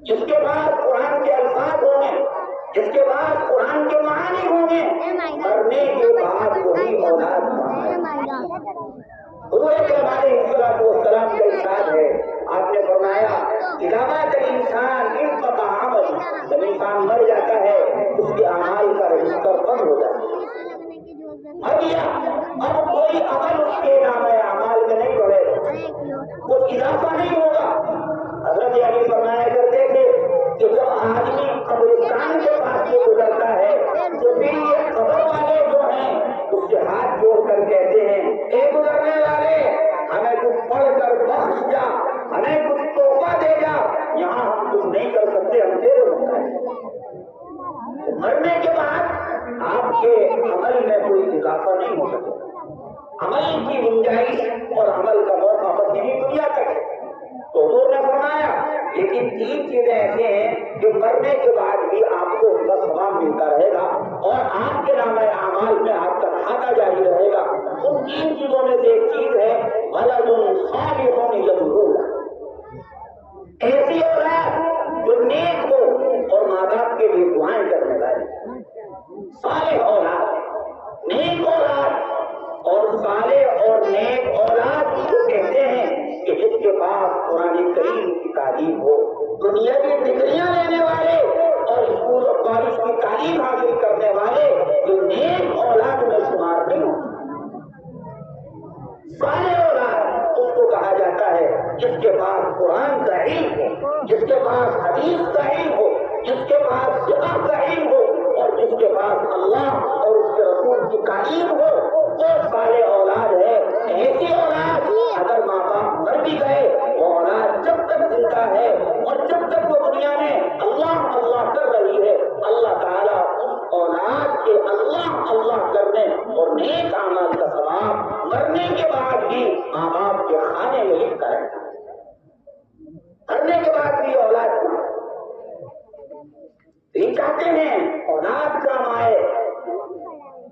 جس کے پاس قرآن کے الفاظ ہوں گے، جس کے پاس قرآن کے معنی ہوں گے، مرنے کے بعد وہی اولاد کام آئے گی۔ حضور اکرم والسلام کا ارشاد ہے، آپ نے فرمایا علامات انسان انقطع عمل، جب انسان مر جاتا ہے اس کے اعمال کا رجسٹر بند ہو جاتا ہے، اب کوئی عمل اس کے نام اعمال میں نہیں بڑھے، وہ اضافہ نہیں ہوگا۔ حضرت علی فرمایا کرتے تھے کہ جب آدمی قبرستان کے پاس سے گزرتا ہے تو پھر یہ قبر والے جو ہیں اس سے ہاتھ جوڑ کر کہتے ہیں اے گزرنے والے ہمیں کچھ پڑھ کر بخش جا، ہمیں کچھ تحفہ دے جا، یہاں ہم کچھ نہیں کر سکتے، ہم تیرے بنتا ہے۔ مرنے کے بعد آپ کے عمل میں کوئی اضافہ نہیں ہو سکتا، عمل کی گنجائش اور عمل کا موقع بس یہی دنیا تک ہے۔ تو حضور نے فرمایا لیکن تین چیزیں ایسے ہیں جو مرنے کے بعد بھی آپ کو ان کا ثواب ملتا رہے گا اور آپ کے نام اعمال میں آپ کا کھاتا جاری رہے گا۔ ان تین چیزوں میں سے ایک چیز ہے ولد صالح یدعو لہ، ایسی اولاد جو نیک ہو اور ماں باپ کے لیے دعائیں کرنے والی، صالح اولاد، نیک اولاد، اور صالح اور نیک اولاد کو کہتے ہیں کہ جس کے پاس قرآن کریم کی تعلیم ہو، دنیا کی ڈگریاں لینے والے اور اسکول اور کالج کی تعلیم حاصل کرنے والے جو نیک اولاد میں شمار نہیں ہوں۔ صالح اولاد اس کو کہا جاتا ہے جس کے پاس قرآن کا علم ہو، جس کے پاس حدیث کا علم ہو، جس کے پاس فقہ کا علم ہو اور جس کے پاس اللہ اور اس کے رسول کی تعلیم ہو، وہ صالح اولاد ہے۔ ایسی اولاد اگر ماں باپ مر بھی گئے وہ اولاد جب تک زندہ ہے اور جب تک وہ دنیا میں اللہ اللہ کر رہی ہے، اللہ تعالیٰ اس اولاد کے اللہ اللہ کرنے اور نیک اعمال کا ثواب مرنے کے بعد بھی ماں باپ کے کھانے میں لکھتا ہے۔ مرنے کے بعد بھی اولاد یہ چاہتے ہیں اولاد کام آئے۔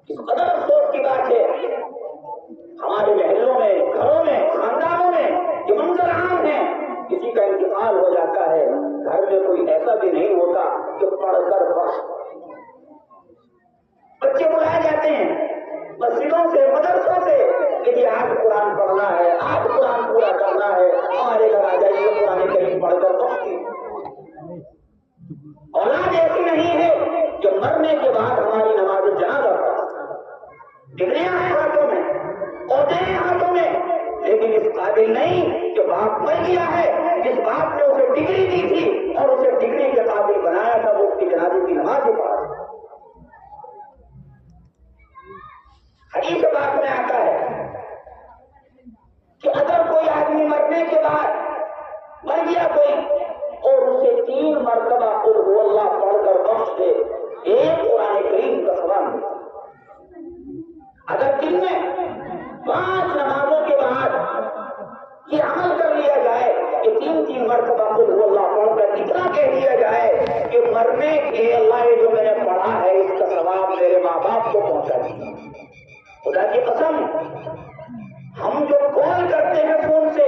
اس قدر افسوس کی بات ہے ہمارے محلوں میں، گھروں میں، خاندانوں میں یہ منظر عام ہے، کسی کا انتقال ہو جاتا ہے گھر میں کوئی ایسا بھی نہیں ہوتا کہ پڑھ کر بخش، بچے بلائے جاتے ہیں مسجدوں سے، مدرسوں سے کہ یہ آج قرآن پڑھنا ہے، آج قرآن پورا کرنا ہے، ہمارے گھر آ جائیے قرآن کریم پڑھ کر بخش۔ اولاد ایسی نہیں ہے کہ مرنے کے بعد ہماری نماز جنازہ پڑھے، ڈگریاں ہیں ہاتھوں میں، عہدے ہیں ہاتھوں میں، لیکن اس قابل نہیں کہ باپ مر گیا ہے، جس باپ نے اسے ڈگری دی تھی اور اسے ڈگری کے قابل بنایا تھا، وہ اس کی جنازے کی نماز بھی پڑھا تھا۔ حدیث پاک میں آتا ہے کہ اگر کوئی آدمی مرنے کے بعد مر گیا کوئی اور اسے 3 مرتبہ قل هو اللہ پڑھ کر بخش دے، ایک قرآن کریم کا ثواب دے۔ اگر دن میں 5 نمازوں کے بعد یہ عمل کر لیا جائے کہ 3 مرتبہ قل هو اللہ پڑھ کر اتنا کہہ دیا جائے کہ مرنے کے اللہ یہ جو میں نے پڑھا ہے اس کا ثواب میرے ماں باپ کو پہنچا دیا۔ خدا کی قسم، ہم جو کال کرتے ہیں فون سے،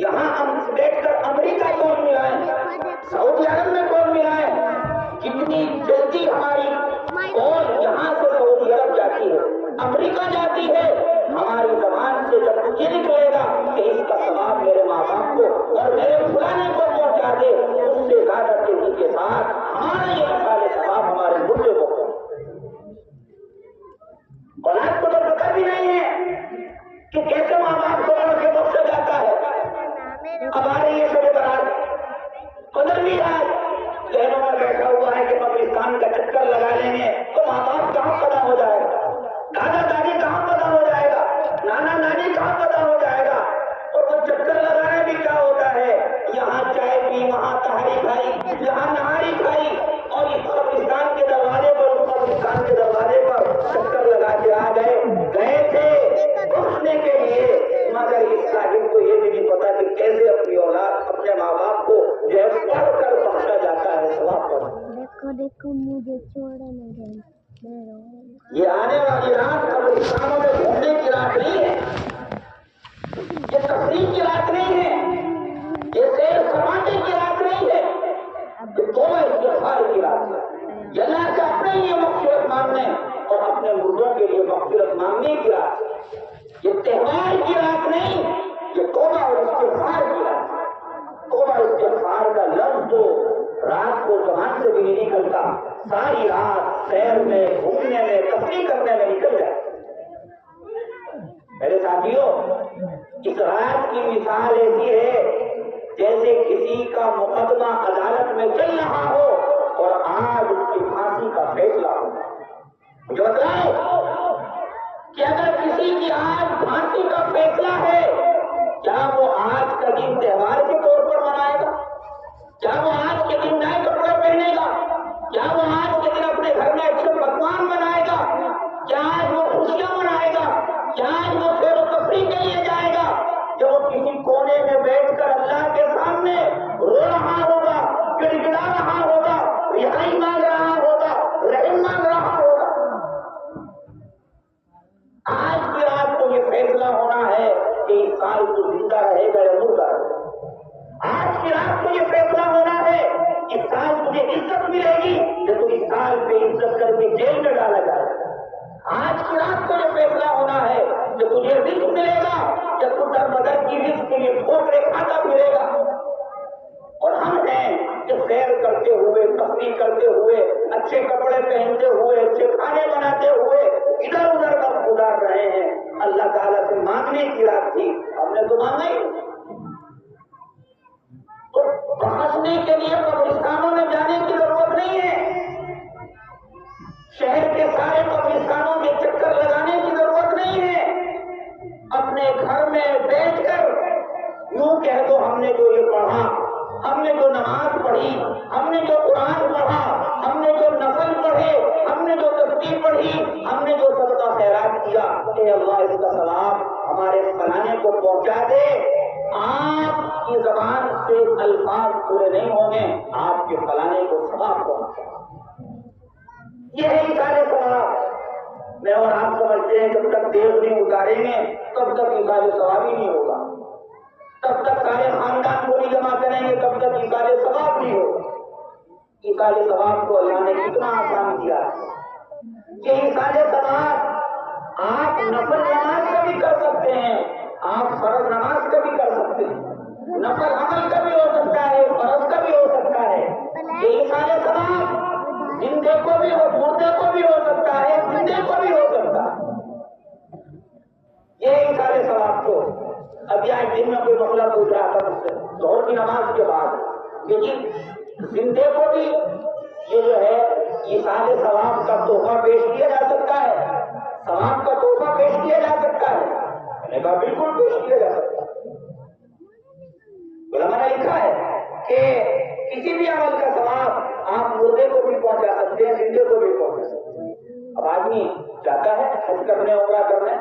یہاں ہم بیٹھ کر امریکہ کال ملائیں، سعودی عرب میں کال ملائیں، کتنی جلدی ہماری کال یہاں سے سعودی عرب جاتی ہے، امریکہ جاتی ہے، ہماری زبان سے جب یہ نکلے گا کہ اس کا ثواب میرے ماں باپ کو اور میرے فلانے کو پہنچا دے، اس سے زیادہ تیزی کے ساتھ ہمارا یہ مثال ثواب ہمارے مردے کو اولاد کو تو پتہ بھی نہیں ہے کہ کیسے ماں باپ کو مر کے بخشا جاتا ہے۔ اب آ رہی ہے شب برات، 15ویں رات، ذہنوں میں بیٹھا ہوا ہے کہ قبرستان کا چکر لگا لیں گے تو ماں باپ کہاں پتا ہو جائے گا، دادا دادی کہاں پتا ہو جائے گا، نانا نانی کہاں پتا ہو جائے گا۔ اور وہ چکر لگانا بھی کیا ہوتا ہے، یہاں چائے پی، وہاں تہاری کھائی، یہاں نہاری کھائی، اور اس قبرستان کے دروازے پر، اس قبرستان کے دروازے پر چکر لگا کے آ گئے تھے بخشنے کے لیے، مگر اس صاحب کو یہ بھی نہیں پتا کہ کیسے اپنی اولاد، اپنے ماں باپ کو جو ہے پڑھ کر بخشا جاتا ہے ثواب پر۔ دیکھو مجھے چھوڑا نہیں، یہ آنے والی رات قبرستانوں میں گھومنے کی رات نہیں ہے، یہ تفریح کی رات نہیں ہے، یہ سیر سماجی کی رات نہیں ہے، یہ توبہ استغفار کی رات ہے۔ یہ اللہ سے اپنے لیے مغفرت مانگنے اور اپنے مردوں کے لیے مغفرت مانگنے کی رات ہے، یہ تہوار کی رات نہیں، یہ توبہ اور استغفار کی رات ہے۔ توبہ استغفار کا لفظ تو رات کو زبان سے بھی نہیں نکلتا، ساری رات سیر میں، گھومنے میں، تفریح کرنے میں نکل جائے۔ میرے ساتھیوں، اس رات کی مثال ایسی ہے جیسے کسی کا مقدمہ عدالت میں چل رہا ہو اور آج اس کی پھانسی کا فیصلہ ہو۔ مجھے بتلاؤ کہ اگر کسی کی آج پھانسی کا فیصلہ ہے، کیا وہ آج کا دن تہوار کے طور پر منائے گا؟ کیا وہ آج کے دن نئے کپڑے پہنے گا؟ کیا وہ آج کے دن اپنے گھر میں اچھے پکوان بنائے گا؟ کیا آج وہ خوشیاں منائے گا؟ کیا آج وہ سیر و تفریح کے لیے جائے گا؟ کہ وہ کسی کونے میں بیٹھ کر اللہ کے سامنے رو رہا ہوگا، گڑ گڑا رہا ہوگا، رہائی مانگ رہا ہوگا، رحم مانگ رہا ہوگا؟ آج کی رات کو یہ فیصلہ ہونا ہے کہ اس سال تو زندہ رہے گا یا مردہ رہے گا۔ آج کی رات کو یہ فیصلہ ہونا ہے اس سال تجھے عزت ملے گی کہ تو اس سال پہ عزت کر کے جیل میں ڈالا جائے گا۔ آج کی رات کو یہ فیصلہ ہونا ہے کہ تجھے رزق ملے گا کہ تو در بدر کی رزق کے لیے ٹھوکرے کھاتا پھرے گا۔ اور ہم ہیں کہ سیر کرتے ہوئے، تفریح کرتے ہوئے، اچھے کپڑے پہنتے ہوئے، اچھے کھانے بناتے ہوئے ادھر ادھر وقت گزار رہے ہیں۔ اللہ تعالیٰ سے مانگنے کی رات تھی، ہم نے تو مانگا ہی۔ تو بخشنے کے لیے قبرستانوں میں جانے کی ضرورت نہیں ہے، شہر کے سارے قبرستانوں میں چکر لگانے کی ضرورت نہیں ہے۔ اپنے گھر میں بیٹھ کر یوں کہہ دو ہم نے جو یہ پڑھا، ہم نے جو نماز پڑھی، ہم نے جو قرآن پڑھا، ہم نے جو نفل پڑھے، ہم نے جو تسبیح پڑھی، ہم نے جو صدقہ خیرات کیا، اے اللہ اس کا ثواب ہمارے فلانے کو پہنچا دے۔ آپ کی زبان سے الفاظ پورے نہیں ہوں گے، آپ کے فلانے کو ثواب پہنچا۔ یہ ہے مثال ثواب۔ میں اور آپ سمجھتے ہیں جب تک دیو نہیں اتاریں گے تب تک مثال ثواب ہی نہیں ہوگا، تب تک سارے خاندان کو نہیں جمع کریں گے تب تک مثال ثواب نہیں ہوگا۔ مثال ثواب کو اللہ نے کتنا آسان کیا ہے کہ مثال ثواب آپ نفل نماز کا بھی کر سکتے ہیں، آپ فرض نماز کا بھی کر سکتے ہیں، نفل عمل کا بھی ہو سکتا ہے، فرض کا بھی ہو سکتا ہے۔ یہ مثال ثواب زندے کو بھی ہو، مردے کو بھی ہو سکتا ہے، زندے کو بھی ہو سکتا ہے۔ یہ مثال ثواب کو کی نماز کے بعد کہ جی زندے کو بھی یہ جو ہے ایصال ثواب کا تحفہ پیش کیا جا سکتا ہے، ثواب کا تحفہ پیش کیا جا سکتا ہے؟ میں نے کہا بالکل پیش کیا جا سکتا ہے۔ علماء نے لکھا ہے کہ کسی بھی عمل کا ثواب آپ مردے کو بھی پہنچا سکتے ہیں، زندے کو بھی پہنچا سکتے ہیں۔ اب آدمی جاتا ہے حج کرنے، عمرہ کرنے،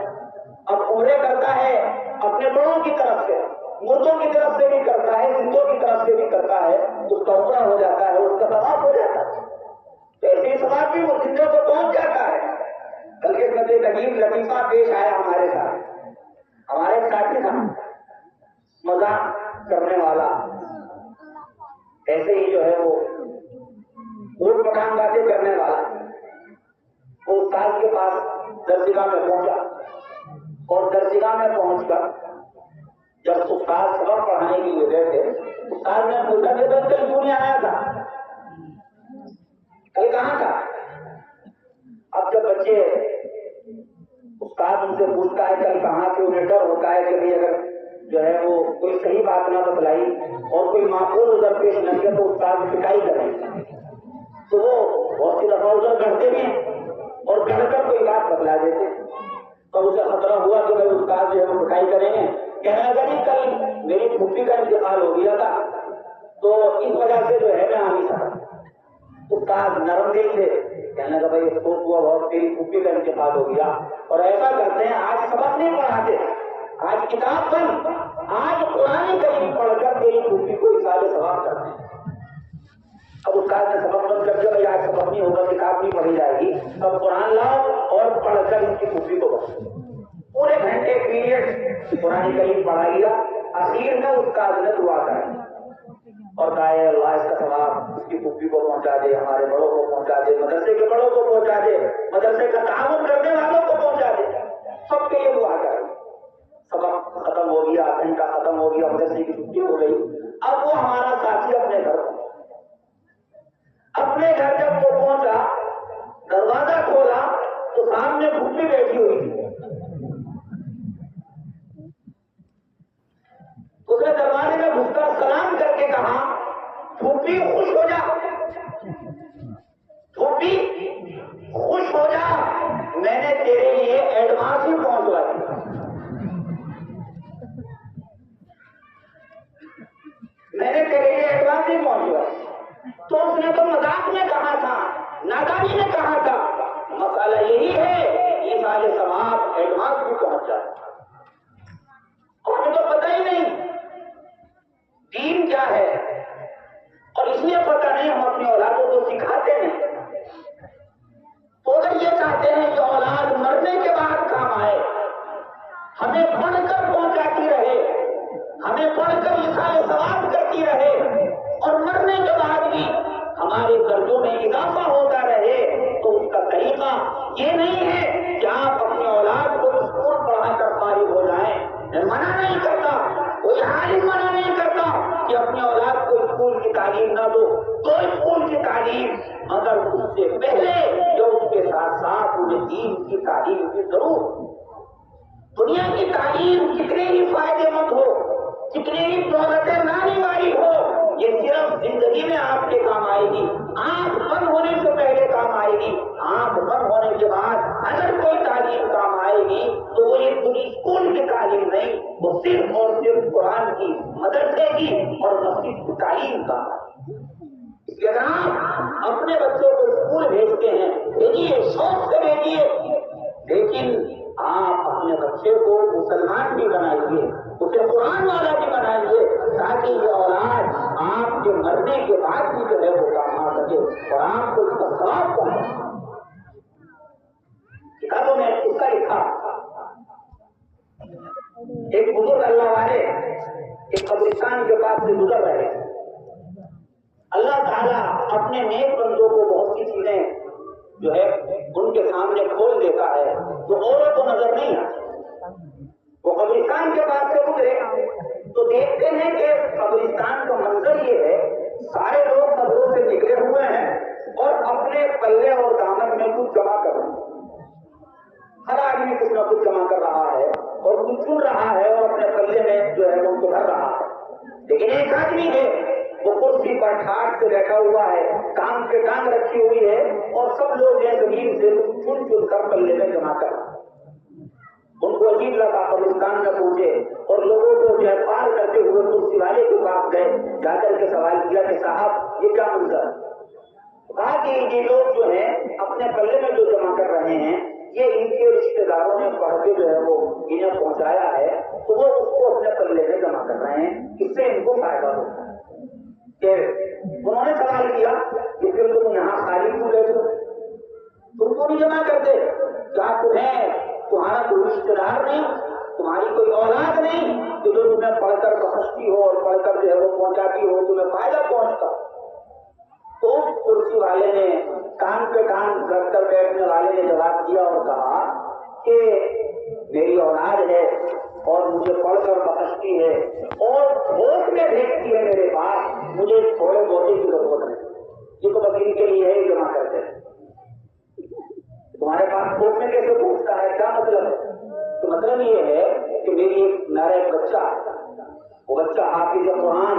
اب عمرے کرتا ہے اپنے بڑوں کی طرف سے، مردوں کی طرف سے بھی کرتا ہے، زندوں کی طرف سے بھی کرتا ہے، اس کا عمرہ ہو جاتا ہے، اس کا ثواب ہو جاتا ہے، ایسے ثواب بھی وہ زندوں کو پہنچ جاتا ہے۔ بلکہ کبھی عجیب لطیفہ پیش آیا ہمارے ساتھ، ہمارے ساتھی تھا مذاق کرنے والا، ایسے ہی جو ہے وہ اوٹ پٹھان باتیں کرنے والا، وہ استاد کے پاس درسگاہ میں پہنچا اور درسگاہ میں پہنچ کر جب استاد سبق پڑھانے کے لیے بیٹھے، استاد نے پوچھا کہ کل کیوں نہیں آیا تھا، کل کہاں تھا؟ اب جب بچے استاد ان سے پوچھتا ہے کل کہاں تھے، انہیں ڈر ہوتا ہے کہ بھائی اگر جو ہے وہ کوئی صحیح بات نہ بتلائی اور کوئی معقول ادھر پیش نہ کیا تو استاد پٹائی کریں، تو وہ بہت سی دفعہ ادھر گڑھتے بھی ہیں اور گڑھ کر کوئی بات بتلا دیتے، تو اسے خطرہ ہوا کہ بھائی استاد جو ہے وہ پٹائی کریں گے، کہنے لگا جی کل میری پھوپھی کا انتقال ہو گیا تھا تو اس وجہ سے جو ہے میں آ نہیں سکا۔ استاد نرم دل سے کہنے لگا بھائی افسوس ہوا بہت، تیری پھوپھی کا انتقال ہو گیا، اور ایسا کرتے ہیں آج سبق نہیں پڑھاتے، آج کتاب بند، آج قرآن کریم پڑھ کر تیری پھوپھی کو ایصال ثواب کرتے ہیں۔ اب استاد نے سبق بند کر دیا، بھائی آج سبق نہیں ہوگا، کتاب نہیں پڑھی جائے گی، اب قرآن لاؤ اور پڑھ کر ان کی پھوپھی کو بتاؤ۔ پورے گھنٹے پیریڈ قرآن کریم پڑھا گیا، اخیر میں استاد نے دعا کرائی اور کہا ہے اللہ اس کا ثواب اس کی پھوپھی کو پہنچا دے، ہمارے بڑوں کو پہنچا دے، مدرسے کے بڑوں کو پہنچا دے، مدرسے کا تعاون کرنے والوں کو پہنچا دے، سب کے لیے دعا کرائی۔ سبق ختم ہو گیا، گھنٹہ ختم ہو گیا، مدرسے کی چھٹی ہو گئی، اب وہ ہمارا ساتھی اپنے گھر جب وہ پہنچا، دروازہ کھولا تو سامنے پھوپھی بیٹھی ہوئی تھی، اس نے دروازے میں گھس کر سلام کر کے کہا پھوپھی خوش ہو جا، پھوپھی خوش ہو جا، میں نے تیرے لیے ایڈوانس ہی پہنچوا دیا، میں نے تیرے لیے ایڈوانس ہی پہنچوا۔ تو اس نے تو مذاق میں کہا تھا، نادانی نے کہا تھا، مسئلہ یہی ہے ایصال ثواب ایڈوانس بھی پہنچ جائے، ہمیں تو پتہ ہی نہیں دین کیا ہے، اور اس لیے پتہ نہیں ہم اپنی اولادوں کو سکھاتے ہیں۔ تو اگر یہ چاہتے ہیں کہ اولاد مرنے کے بعد کام آئے، ہمیں پڑھ کر پہنچاتی رہے، ہمیں پڑھ کر ایصال ثواب کرتی رہے، اور مرنے کے بعد بھی ہمارے درجوں میں اضافہ ہوتا رہے، تو اس کا طریقہ یہ نہیں ہے کہ آپ اپنی اولاد کو اسکول پڑھا کر فارغ ہو جائیں۔ میں منع نہیں کرتا، کوئی عالم منع نہیں کرتا کہ اپنی اولاد کو اسکول کی تعلیم نہ دو، تو اسکول کی تعلیم، مگر اس سے پہلے جو اس کے ساتھ ساتھ انہیں دین کی تعلیم کی ضرور۔ دنیا کی تعلیم کتنی ہی فائدے مند ہو، کتنی ہی دولتیں لانے والی ہو، یہ صرف زندگی میں آپ کے کام آئے گی، آنکھ بند ہونے سے پہلے کام آئے گی، آنکھ بند ہونے کے بعد اگر کوئی تعلیم کام آئے گی تو وہ یہ پوری اسکول کی تعلیم نہیں، وہ صرف اور صرف قرآن کی، مدرسے کی اور مسجد کی تعلیم کا۔ اس لیے اگر آپ اپنے بچوں کو اسکول بھیجتے ہیں، بھیجیے، شوق سے بھیجیے، لیکن آپ اپنے بچے کو مسلمان بھی بنائیے، اسے قرآن والا بھی بنائیے، تاکہ یہ اولاد آپ کے مرنے کے بعد بھی جو ہے وہ کام آ سکے اور آپ کو اس کا ثواب پہنچے۔ کتابوں میں قصہ لکھا، ایک بزرگ اللہ والے ایک قبرستان کے پاس سے گزر رہے، اللہ تعالیٰ اپنے نیک بندوں کو بہت سی چیزیں جو ہے ان کے سامنے کھول دیتا ہے تو اوروں کو نظر نہیں آتا۔ وہ قبرستان کے پاس سے گزرے تو دیکھتے ہیں کہ قبرستان کا منظر یہ ہے، سارے لوگ قبروں سے نکلے ہوئے ہیں اور اپنے پلے اور دامن میں کچھ جمع کر رہے ہیں، ہر آدمی کچھ نہ کچھ جمع کر رہا ہے اور کچھ چن رہا ہے اور اپنے پلے میں جو ہے ان کو بھر رہا ہے۔ لیکن ایک آدمی ہے وہ کرسی پر ٹھاٹ سے بیٹھا ہوا ہے، کام پہ کام رکھی ہوئی ہے، اور سب لوگ یہ زمین سے چن چن کر پلے میں جمع کر، ان کو عجیب لگا، قبرستان میں پہنچے اور لوگوں کو جو ہے پار کرتے ہوئے کرسی والے کے پاس گئے، جا کر کے سوال کیا کہ صاحب یہ کیا منظر؟ کہا کہ یہ لوگ جو ہیں اپنے پلے میں جو جمع کر رہے ہیں یہ ان کے رشتے داروں نے پڑھ کے جو ہے وہ انہیں پہنچایا ہے، تو وہ اس کو اپنے پلے میں جمع کر رہے ہیں، اس سے ان کو فائدہ ہوتا ہے۔ کہ انہوں نے سوال کیا کہ پھر تم یہاں خالی کیوں گئے ہو؟ تم کو نہیں جمع کرتے؟ کیا تمہارا کوئی رشتے دار نہیں، تمہاری کوئی اولاد نہیں کہ جو تمہیں پڑھ کر بخشتی ہو اور پڑھ کر جو ہے وہ پہنچاتی ہو، تمہیں فائدہ پہنچتا؟ تو کرسی والے نے، کان پہ کان رکھ کر بیٹھنے والے نے جواب دیا اور کہا کہ میری اولاد ہے اور مجھے پڑھ کر بخشتی ہے اور بھوک میں بھیجتی ہے میرے پاس، مجھے تھوڑے بہتے کی ضرورت نہیں، یہ تو وکیل کے لیے ہے جمع کرتے ہیں، تمہارے پاس بھوک میں کیسے پہنچتا ہے؟ کیا مطلب ہے؟ تو مطلب یہ ہے کہ میری میرا ایک بچہ، وہ بچہ حافظ قرآن،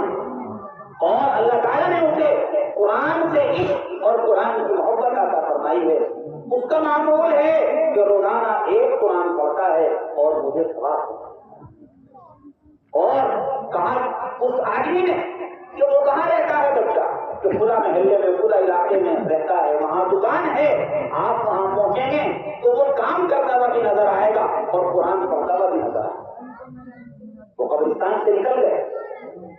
اور اللہ تعالیٰ نے اسے قرآن سے عشق اور قرآن کی محبت عطا فرمائی ہے، اس کا معمول ہے کہ روزانہ ایک قرآن پڑھتا ہے اور مجھے ثواب ہوتا ہے۔ اور کہا اس آدمی نے کہ وہ کہاں رہتا ہے بچہ، کہ خدا محلے میں، خدا علاقے میں رہتا ہے، وہاں دکان ہے، آپ وہاں پہنچیں گے تو وہ کام کرتا ہوا بھی نظر آئے گا اور قرآن پڑھتا ہوا بھی نظر آئے گا۔ وہ قبرستان سے نکل گئے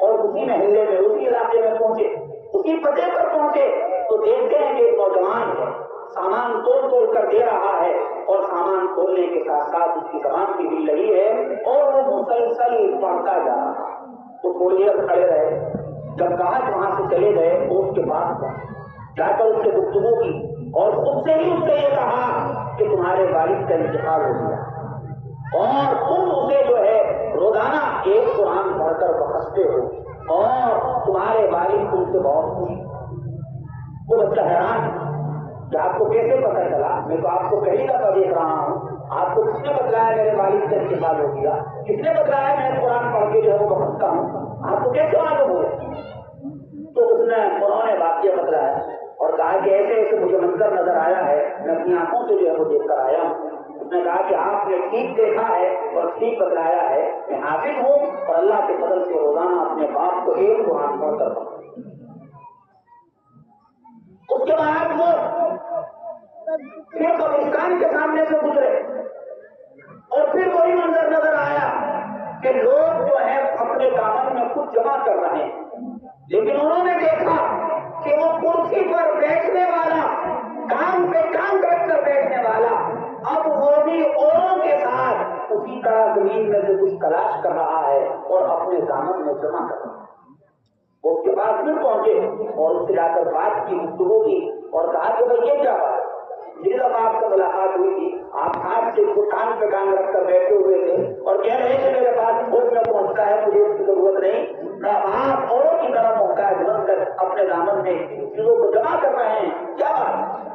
اور اسی محلے میں، اسی علاقے میں پہنچے، اسی پتے پر پہنچے تو دیکھتے ہیں کہ ایک نوجوان ہے، سامان توڑ توڑ کر دے رہا ہے، اور سامان کھولنے کے ساتھ ساتھ اس کی زبان بھی ہل رہی ہے اور وہ مسلسل پڑھتا جا رہا ہے۔ تو تھوڑی دیر کھڑے رہے، جب کہا کہ وہاں سے چلے گئے تو اس کے پاس جا کر اس سے گفتگو کی اور خود سے ہی اس سے یہ کہا کہ تمہارے والد کا انتقال ہو گیا اور تم اسے جو ہے روزانہ ایک قرآن پڑھ کر بخشتے ہو اور تمہارے والد تم سے بہت خوش۔ وہ بچہ حیران کہ آپ کو کیسے پتہ چلا؟ میں تو آپ کو پہلی دفعہ دیکھ رہا ہوں، آپ کو کس نے بتلایا میرے والد کا انتقال ہو گیا؟ کس نے بتلایا میں قرآن پڑھ کے جو ہے وہ بخشتا ہوں؟ آپ کو کیسے معلوم ہو؟ تو اس نے انہوں نے واقعہ بتلایا اور کہا کہ ایسے ایسے مجھے منظر نظر آیا ہے، میں اپنی آنکھوں سے جو ہے وہ دیکھ کر آیا ہوں۔ اس نے کہا کہ آپ نے ٹھیک دیکھا ہے اور ٹھیک بتلایا ہے، میں حافظ ہوں اور اللہ کے فضل سے روزانہ اپنے باپ کو ایک قرآن پڑھ کر پڑھتا ہوں۔ اس کے بعد وہ پھر قبرستان کے سامنے سے گزرے اور پھر وہی منظر نظر آیا کہ لوگ جو ہے اپنے دامن میں کچھ جمع کر رہے ہیں، لیکن انہوں نے دیکھا کہ وہ کرسی پر بیٹھنے والا، کام پہ کام رکھ کر بیٹھنے والا، اب وہ بھی اوروں کے ساتھ اسی طرح زمین میں سے کچھ تلاش کر رہا ہے اور اپنے دامن میں جمع کر رہا ہے۔ وہ اس کے پاس پھر پہنچے اور اس سے جا کر بات کی، گفتگو کی اور کہا کہ بھائی یہ کیا بات ہے؟ جس دفعہ آپ سے ملاقات ہوئی تھی آپ ہاتھ سے کان پہ کان رکھ کر بیٹھے ہوئے تھے اور کہہ رہے تھے میرے پاس بھوک میں پہنچتا ہے، مجھے اس کی ضرورت نہیں، آپ اوروں کی طرح محتاج بن کر اپنے دامن میں چیزوں کو جمع کر رہے ہیں، کیا بات ہے؟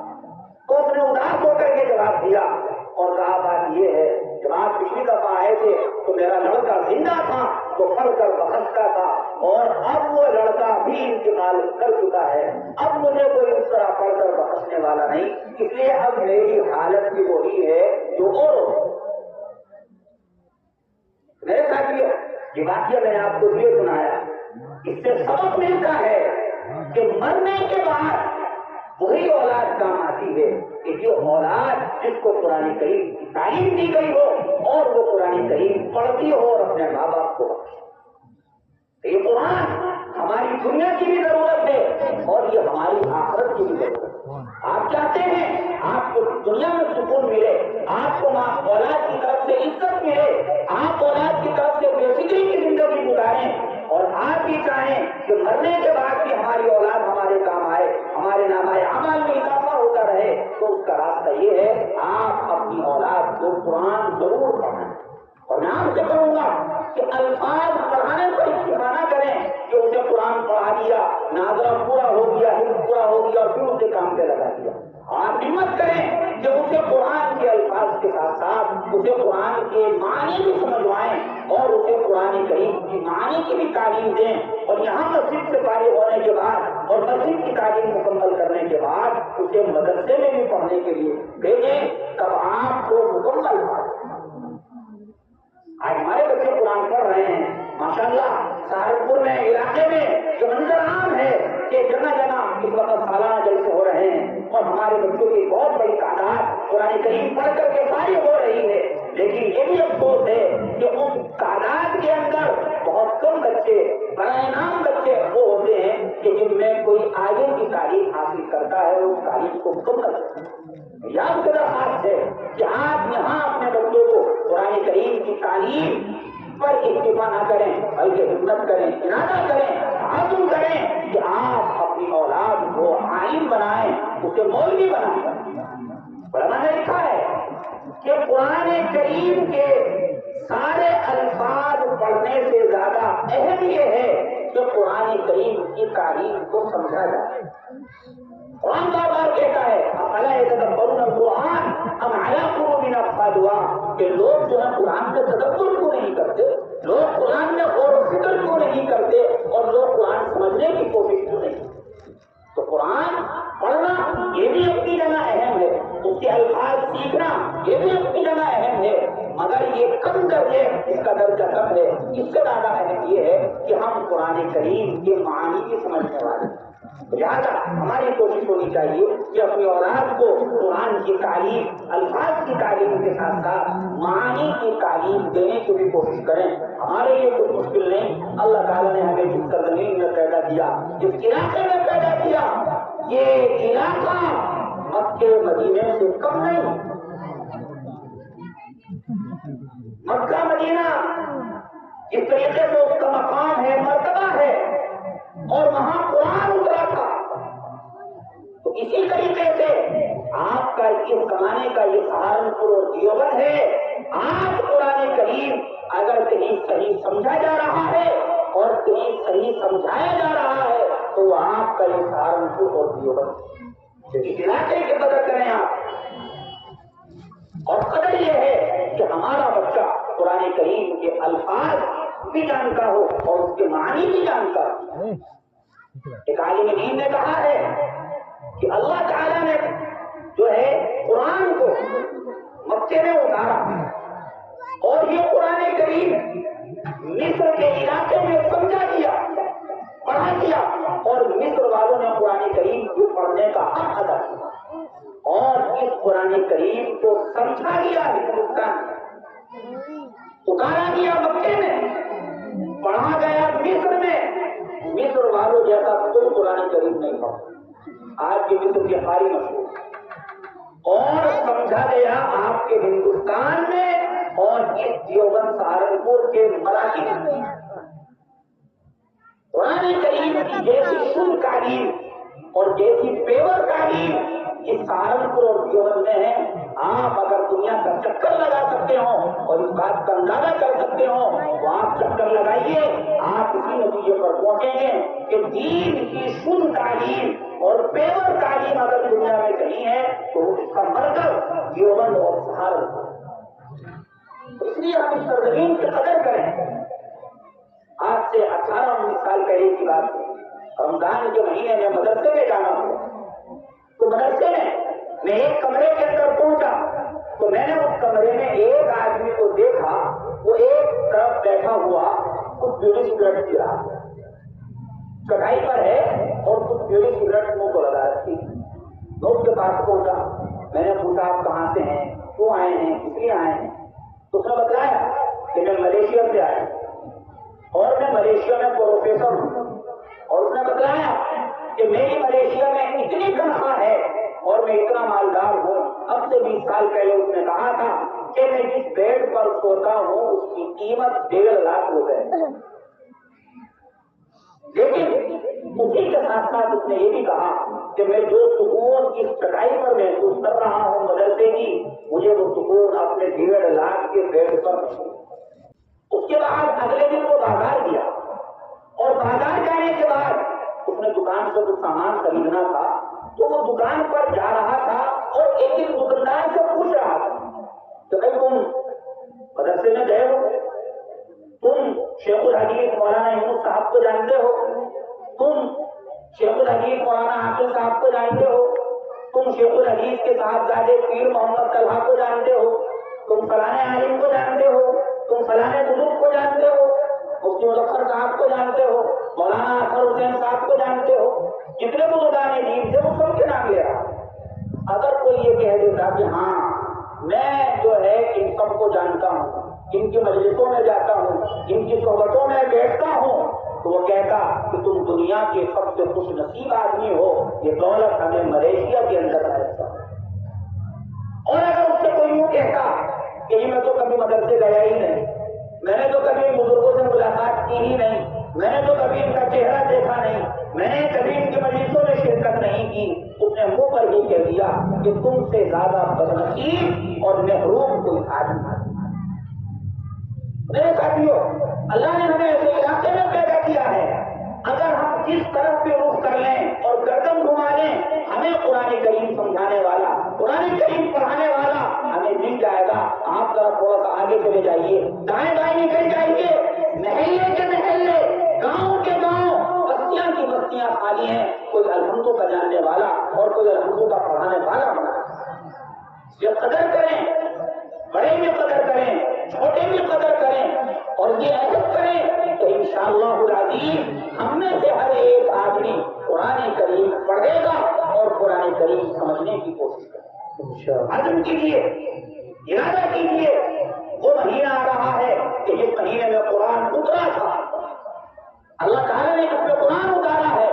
تو اس نے اداس ہو کر کے جواب دیا اور کہا بات یہ ہے، جب آپ پچھلی دفعہ آئے تھے تو میرا لڑکا زندہ تھا تو پڑھ کر بخشتا تھا اور اب وہ لڑکا بھی انتقال کر چکا ہے، اب مجھے کوئی اس طرح پڑھ کر بخشنے والا نہیں، اس لیے اب میری حالت بھی وہی ہے جو اور میرے ساتھ یہ واقعہ میں نے آپ کو یہ سنایا، اس سے سبق ملتا ہے کہ مرنے کے بعد وہی اولاد کام آتی ہے کہ جو اولاد جس کو قرآن کریم کی تعلیم دی گئی ہو اور وہ قرآن کریم پڑھتی ہو اور اپنے ماں باپ کو بخشے۔ یہ قرآن ہماری دنیا کی بھی ضرورت ہے اور یہ ہماری آخرت کی بھی ضرورت ہے۔ آپ چاہتے ہیں آپ کو دنیا میں سکون ملے، آپ کو ماں اولاد کی طرف سے عزت ملے، آپ اولاد کی طرف سے بے فکری کی زندگی گزاریں اور آپ بھی چاہیں کہ مرنے کے بعد بھی ہماری اولاد ہمارے کام آئے، ہمارے نامہ اعمال میں اضافہ ہوتا رہے، تو اس کا راستہ یہ ہے آپ اپنی اولاد کو قرآن ضرور پڑھیں۔ اور میں آپ سے کہوں گا کہ الفاظ پڑھانے پر اکتفا نہ کریں کہ اسے قرآن پڑھا دیا، ناظرہ پورا ہو گیا، حفظ پورا ہو گیا اور پھر اسے کام پہ لگا دیا۔ آپ ہمت کریں کہ اسے قرآن کے الفاظ الفاظ کے ساتھ ساتھ اسے قرآن کے معنی بھی سمجھوائیں اور اسے قرآن کریم کی معنی کی بھی تعلیم دیں، اور یہاں مسجد سے فارغ ہونے کے بعد اور مسجد کی تعلیم مکمل کرنے کے بعد اسے مدرسے میں بھی پڑھنے کے لیے بھیجیں، تب آپ کو مکمل آج ہمارے بچے قرآن پڑھ رہے ہیں ماشاءاللہ۔ سہارنپور میں علاقے میں جو منظر عام ہے کہ جگہ جگہ اس وقت سالانہ جلسے ہو رہے ہیں اور ہمارے بچوں کی بہت بڑی تعداد قرآن کریم پڑھ کر کے فارغ ہو رہی ہے، لیکن یہ بھی افسوس ہے کہ اس تعداد کے اندر بہت کم بچے برائے نام بچے وہ ہوتے ہیں کہ جن میں کوئی آگے کی تعلیم حاصل کرتا ہے اس تعلیم کو مکمل کرتا ہے۔ یاد سے درخواست ہے کہ آپ یہاں اپنے بچوں کو قرآن کریم کی تعلیم پر اکتفا نہ کریں بلکہ ہمت کریں، ارادہ کریں، عزم کریں کہ آپ اپنی اولاد کو عالم بنائیں، اسے مولوی بنائیں۔ علماء نے لکھا ہے کہ قرآن کریم کے سارے الفاظ پڑھنے سے زیادہ اہم یہ ہے کہ قرآن کریم کی تعلیم کو سمجھا جائے۔ قرآن بار بار کہتا ہے افلا یتدبرون القرآن ام علی قلوب اقفالها، کہ لوگ جو ہے قرآن کا تدبر کیوں نہیں کرتے، لوگ قرآن میں غور و فکر کیوں نہیں کرتے، اور لوگ قرآن سمجھنے کی کوشش کیوں نہیں کرتے۔ تو قرآن پڑھنا یہ بھی اپنی جگہ اہم ہے، اس کے الفاظ سیکھنا یہ بھی اپنی جگہ اہم ہے، مگر یہ کم درجے اس کا درجہ کم ہے۔ اس سے زیادہ اہم یہ ہے کہ ہم قرآن کریم کے معانی کی سمجھنے والے ہیں۔ لہٰذا ہماری کوشش ہونی چاہیے کہ اپنی اولاد کو قرآن کی تعلیم، الفاظ کی تعلیم کے ساتھ ساتھ معانی کی تعلیم دینے کی بھی کوشش کریں۔ ہمارے لیے کوئی مشکل نہیں، اللہ تعالیٰ نے ہمیں جس کا زمین میں پیدا کیا، جس علاقے میں پیدا کیا، یہ علاقہ مکے مدینے سے کم نہیں۔ مکہ مدینہ اس طریقے سے اس کا مقام ہے، مرتبہ ہے، اور وہاں قرآن اترا تھا، تو اسی طریقے سے آپ کا اس زمانے کا یہ سہارنپور اور دیوبند ہے۔ آج قرآن کریم اگر کہیں صحیح سمجھا جا رہا ہے اور کہیں صحیح سمجھایا جا رہا ہے تو وہ آپ کا یہ سہارنپور اور دیوبند اس علاقے کی قدر کریں آپ، اور قدر یہ ہے کہ ہمارا بچہ قرآن کریم کے الفاظ بھی جانتا ہو اور اس کے معنی بھی جانتا ہو۔ ایک عالم دین نے کہا ہے کہ اللہ تعالیٰ نے جو ہے قرآن کو مکے میں اتارا اور یہ قرآن کریم مصر کے علاقے میں سمجھا دیا، پڑھا دیا، اور مصر والوں نے قرآن کریم کو پڑھنے کا حق ادا کیا، اور اس قرآن کریم کو سمجھا دیا ہندوستان میں، اتارا گیا مکے میں، پڑھا گیا مصر میں۔ مصر والوں جیسا کوئی قرآن کریم نہیں پڑھا، آج کے مصر کے قاری مشہور، اور سمجھا گیا آپ کے ہندوستان میں اور اس دیوبند سہارنپور کے مراکز میں۔ قرآن کریم کی جیسی شدھ تعلیم اور جیسی پیور تعلیم اس سہارنپور اور دیوبند میں ہے۔ آپ اگر دنیا کا چکر لگا سکتے ہو اور اس بات کا اندازہ کر سکتے ہو تو آپ چکر لگائیے، آپ اسی نتیجے پر پہنچیں گے کہ دین کی شدھ تعلیم اور پیور تعلیم اگر دنیا میں کہیں ہے تو اس کا مرکز دیوبند اور سہارنپور۔ اس لیے ہم اس سرزمین کی قدر کریں۔ آج سے 18-19 سال پہلے کی بات ہے، رمضان کے مہینے میں مدرسے میں جانا ہوا، تو مدرسے میں ایک کمرے کے اندر پہنچا تو میں نے اس کمرے میں ایک آدمی کو دیکھا، وہ ایک طرف بیٹھا ہوا کچھ بیڑی سگریٹ پی رہا، چٹائی پر ہے اور کچھ بیڑی سگریٹ منہ کو لگا رکھی۔ میں اس کے پاس پہنچا، میں نے پوچھا آپ کہاں سے ہیں، کیوں آئے ہیں، کس لیے آئے ہیں؟ تو اس نے بتایا کہ میں ملیشیا سے آیا اور میں ملیشیا میں پروفیسر ہوں، اور اس نے بتایا کہ میری ملیشیا میں اتنی تنخواہ ہے اور میں اتنا مالدار ہوں۔ اب سے 20 سال پہلے اس نے کہا تھا کہ میں جس بیڈ پر سوتا ہوں اس کی قیمت 1.5 لاکھ روپے، لیکن اسی کے ساتھ ساتھ اس نے یہ بھی کہا کہ میں جو سکون اس چٹائی پر محسوس کر رہا ہوں مدرسے کی، مجھے وہ سکون اپنے 1.5 لاکھ کے بیڈ پر محسوس۔ اس کے بعد اگلے دن وہ بازار گیا، اور بازار جانے کے بعد اس نے دکان سے کچھ سامان خریدنا تھا، تو وہ دکان پر جا رہا تھا اور ایک دکاندار سے پوچھ رہا تھا شیخ الحدیث کے صاحبزادے پیر محمد طلحہ کو جانتے ہو، تم فلانے عالم کو جانتے ہو، تم فلانے بزرگ کو جانتے ہو، مفتی مظفر صاحب کو جانتے ہو، مولانا اظہر حسین صاحب کو جانتے ہو، جتنے بزرگان دین تھے وہ سب کے نام لے رہا۔ اگر کوئی یہ کہہ دیتا کہ ہاں میں جو ہے ان سب کو جانتا ہوں، ان کی مجلسوں میں جاتا ہوں، ان کی صحبتوں میں بیٹھتا ہوں، تو وہ کہتا کہ تم دنیا کے سب سے خوش نصیب آدمی ہو، یہ دولت ہمیں ملیشیا کے اندر ہے۔ اور اگر اس سے کوئی یوں کہتا کہ میں تو کبھی مدرسے گیا ہی نہیں، میں نے تو کبھی بزرگوں سے ملاقات کی ہی نہیں، میں نے تو کبھی ان کا چہرہ دیکھا نہیں، میں نے کبھی ان کی مجلسوں میں شرکت نہیں کی، اس نے منہ پر ہی کہہ دیا کہ تم سے زیادہ بدنصیب اور محروم کوئی آدمی نہیں۔ میرے ساتھیوں، اللہ نے ہمیں ایسے علاقے میں پیدا کیا ہے، اگر ہم جس طرف پہ رخ کر لیں اور گردن گھما لیں، ہمیں قرآن کریم سمجھانے والا، قرآن کریم پڑھانے والا ہمیں مل جائے گا۔ آپ ذرا تھوڑا سا آگے چلے جائیے، دائیں بائیں نکل جائیے، محلے کے محلے، گاؤں کے گاؤں، بستیاں کی بستیاں خالی ہیں، کوئی الحمدوں کا جاننے والا اور کوئی الحمدوں کا پڑھانے والا بنا۔ یہ قدر کریں، بڑے بھی قدر کریں، چھوٹے بھی قدر کریں، اور یہ عہد کریں کہ انشاءاللہ العزیز ہم میں سے ہر ایک آدمی قرآن کریم پڑھے گا اور قرآن کریم سمجھنے کی کوشش کرے گا۔ عزم کیجیے، ارادہ کیجیے، وہ مہینہ آ رہا ہے کہ جس مہینے میں قرآن اترا تھا، اللہ تعالیٰ نے اس میں قرآن اتارا ہے،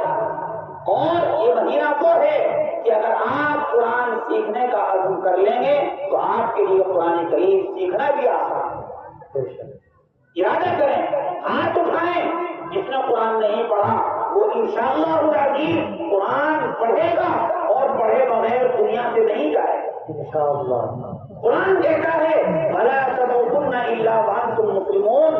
اور یہ مہینہ وہ ہے کہ اگر آپ قرآن سیکھنے کا عزم کر لیں گے تو آپ کے لیے قرآن کریم سیکھنا بھی آسان ہے۔ ارادہ کریں، ہاتھ اٹھائیں، جس نے قرآن نہیں پڑھا وہ انشاءاللہ العزیز قرآن پڑھے گا اور پڑھے بغیر دنیا سے نہیں جائے انشاءاللہ۔ قرآن کہتا ہے بھلا تموتن الا وانتم مسلمون،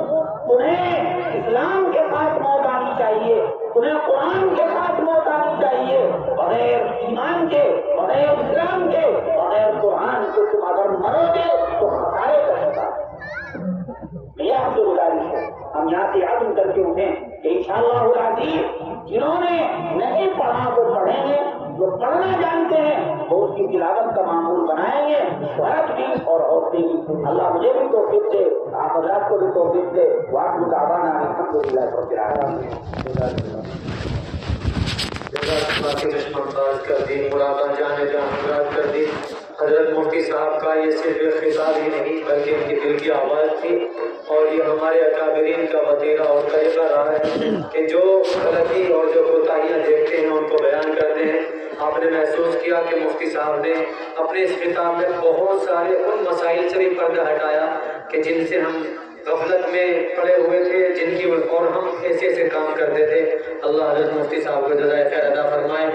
تمہیں اسلام کے ساتھ موت آنی چاہیے، تمہیں قرآن کے ساتھ موت آنی چاہیے، بغیر ایمان کے، بغیر اسلام کے، بغیر قرآن کے تم اگر مرو گے تو خسارے کا شکار۔ یہ آپ سے گزارش ہے، ہم یہاں سے عزم کر کے اٹھیں کہ انشاءاللہ العزیز جنہوں نے نہیں پڑھا وہ پڑھیں گے، جو پڑھنا جانتے ہیں وہ اس کی تلاوت کا معمول بنائیں گے، مرد بھی اور عورتیں بھی۔ اللہ مجھے بھی توفیق دے، آپ حضرات کو بھی توفیق دے۔ وآخر دعوانا الحمدللہ رب العالمین۔ حضرت مفتی صاحب کا یہ صرف ایک خطاب ہی نہیں بلکہ ان کی دل کی آواز تھی، اور یہ ہمارے اکابرین کا وتیرہ اور طریقہ رہا ہے کہ جو غلطی اور جو کوتاہیاں دیکھتے ہیں ان کو بیان کرتے ہیں۔ آپ نے محسوس کیا کہ مفتی صاحب نے اپنے اس خطاب میں بہت سارے ان مسائل سے بھی پردہ ہٹایا کہ جن سے ہم غفلت میں پڑے ہوئے تھے، جن کی اور ہم ایسے ایسے کام کرتے تھے۔ اللہ حضرت مفتی صاحب کو جزائے خیر عطا فرمائے۔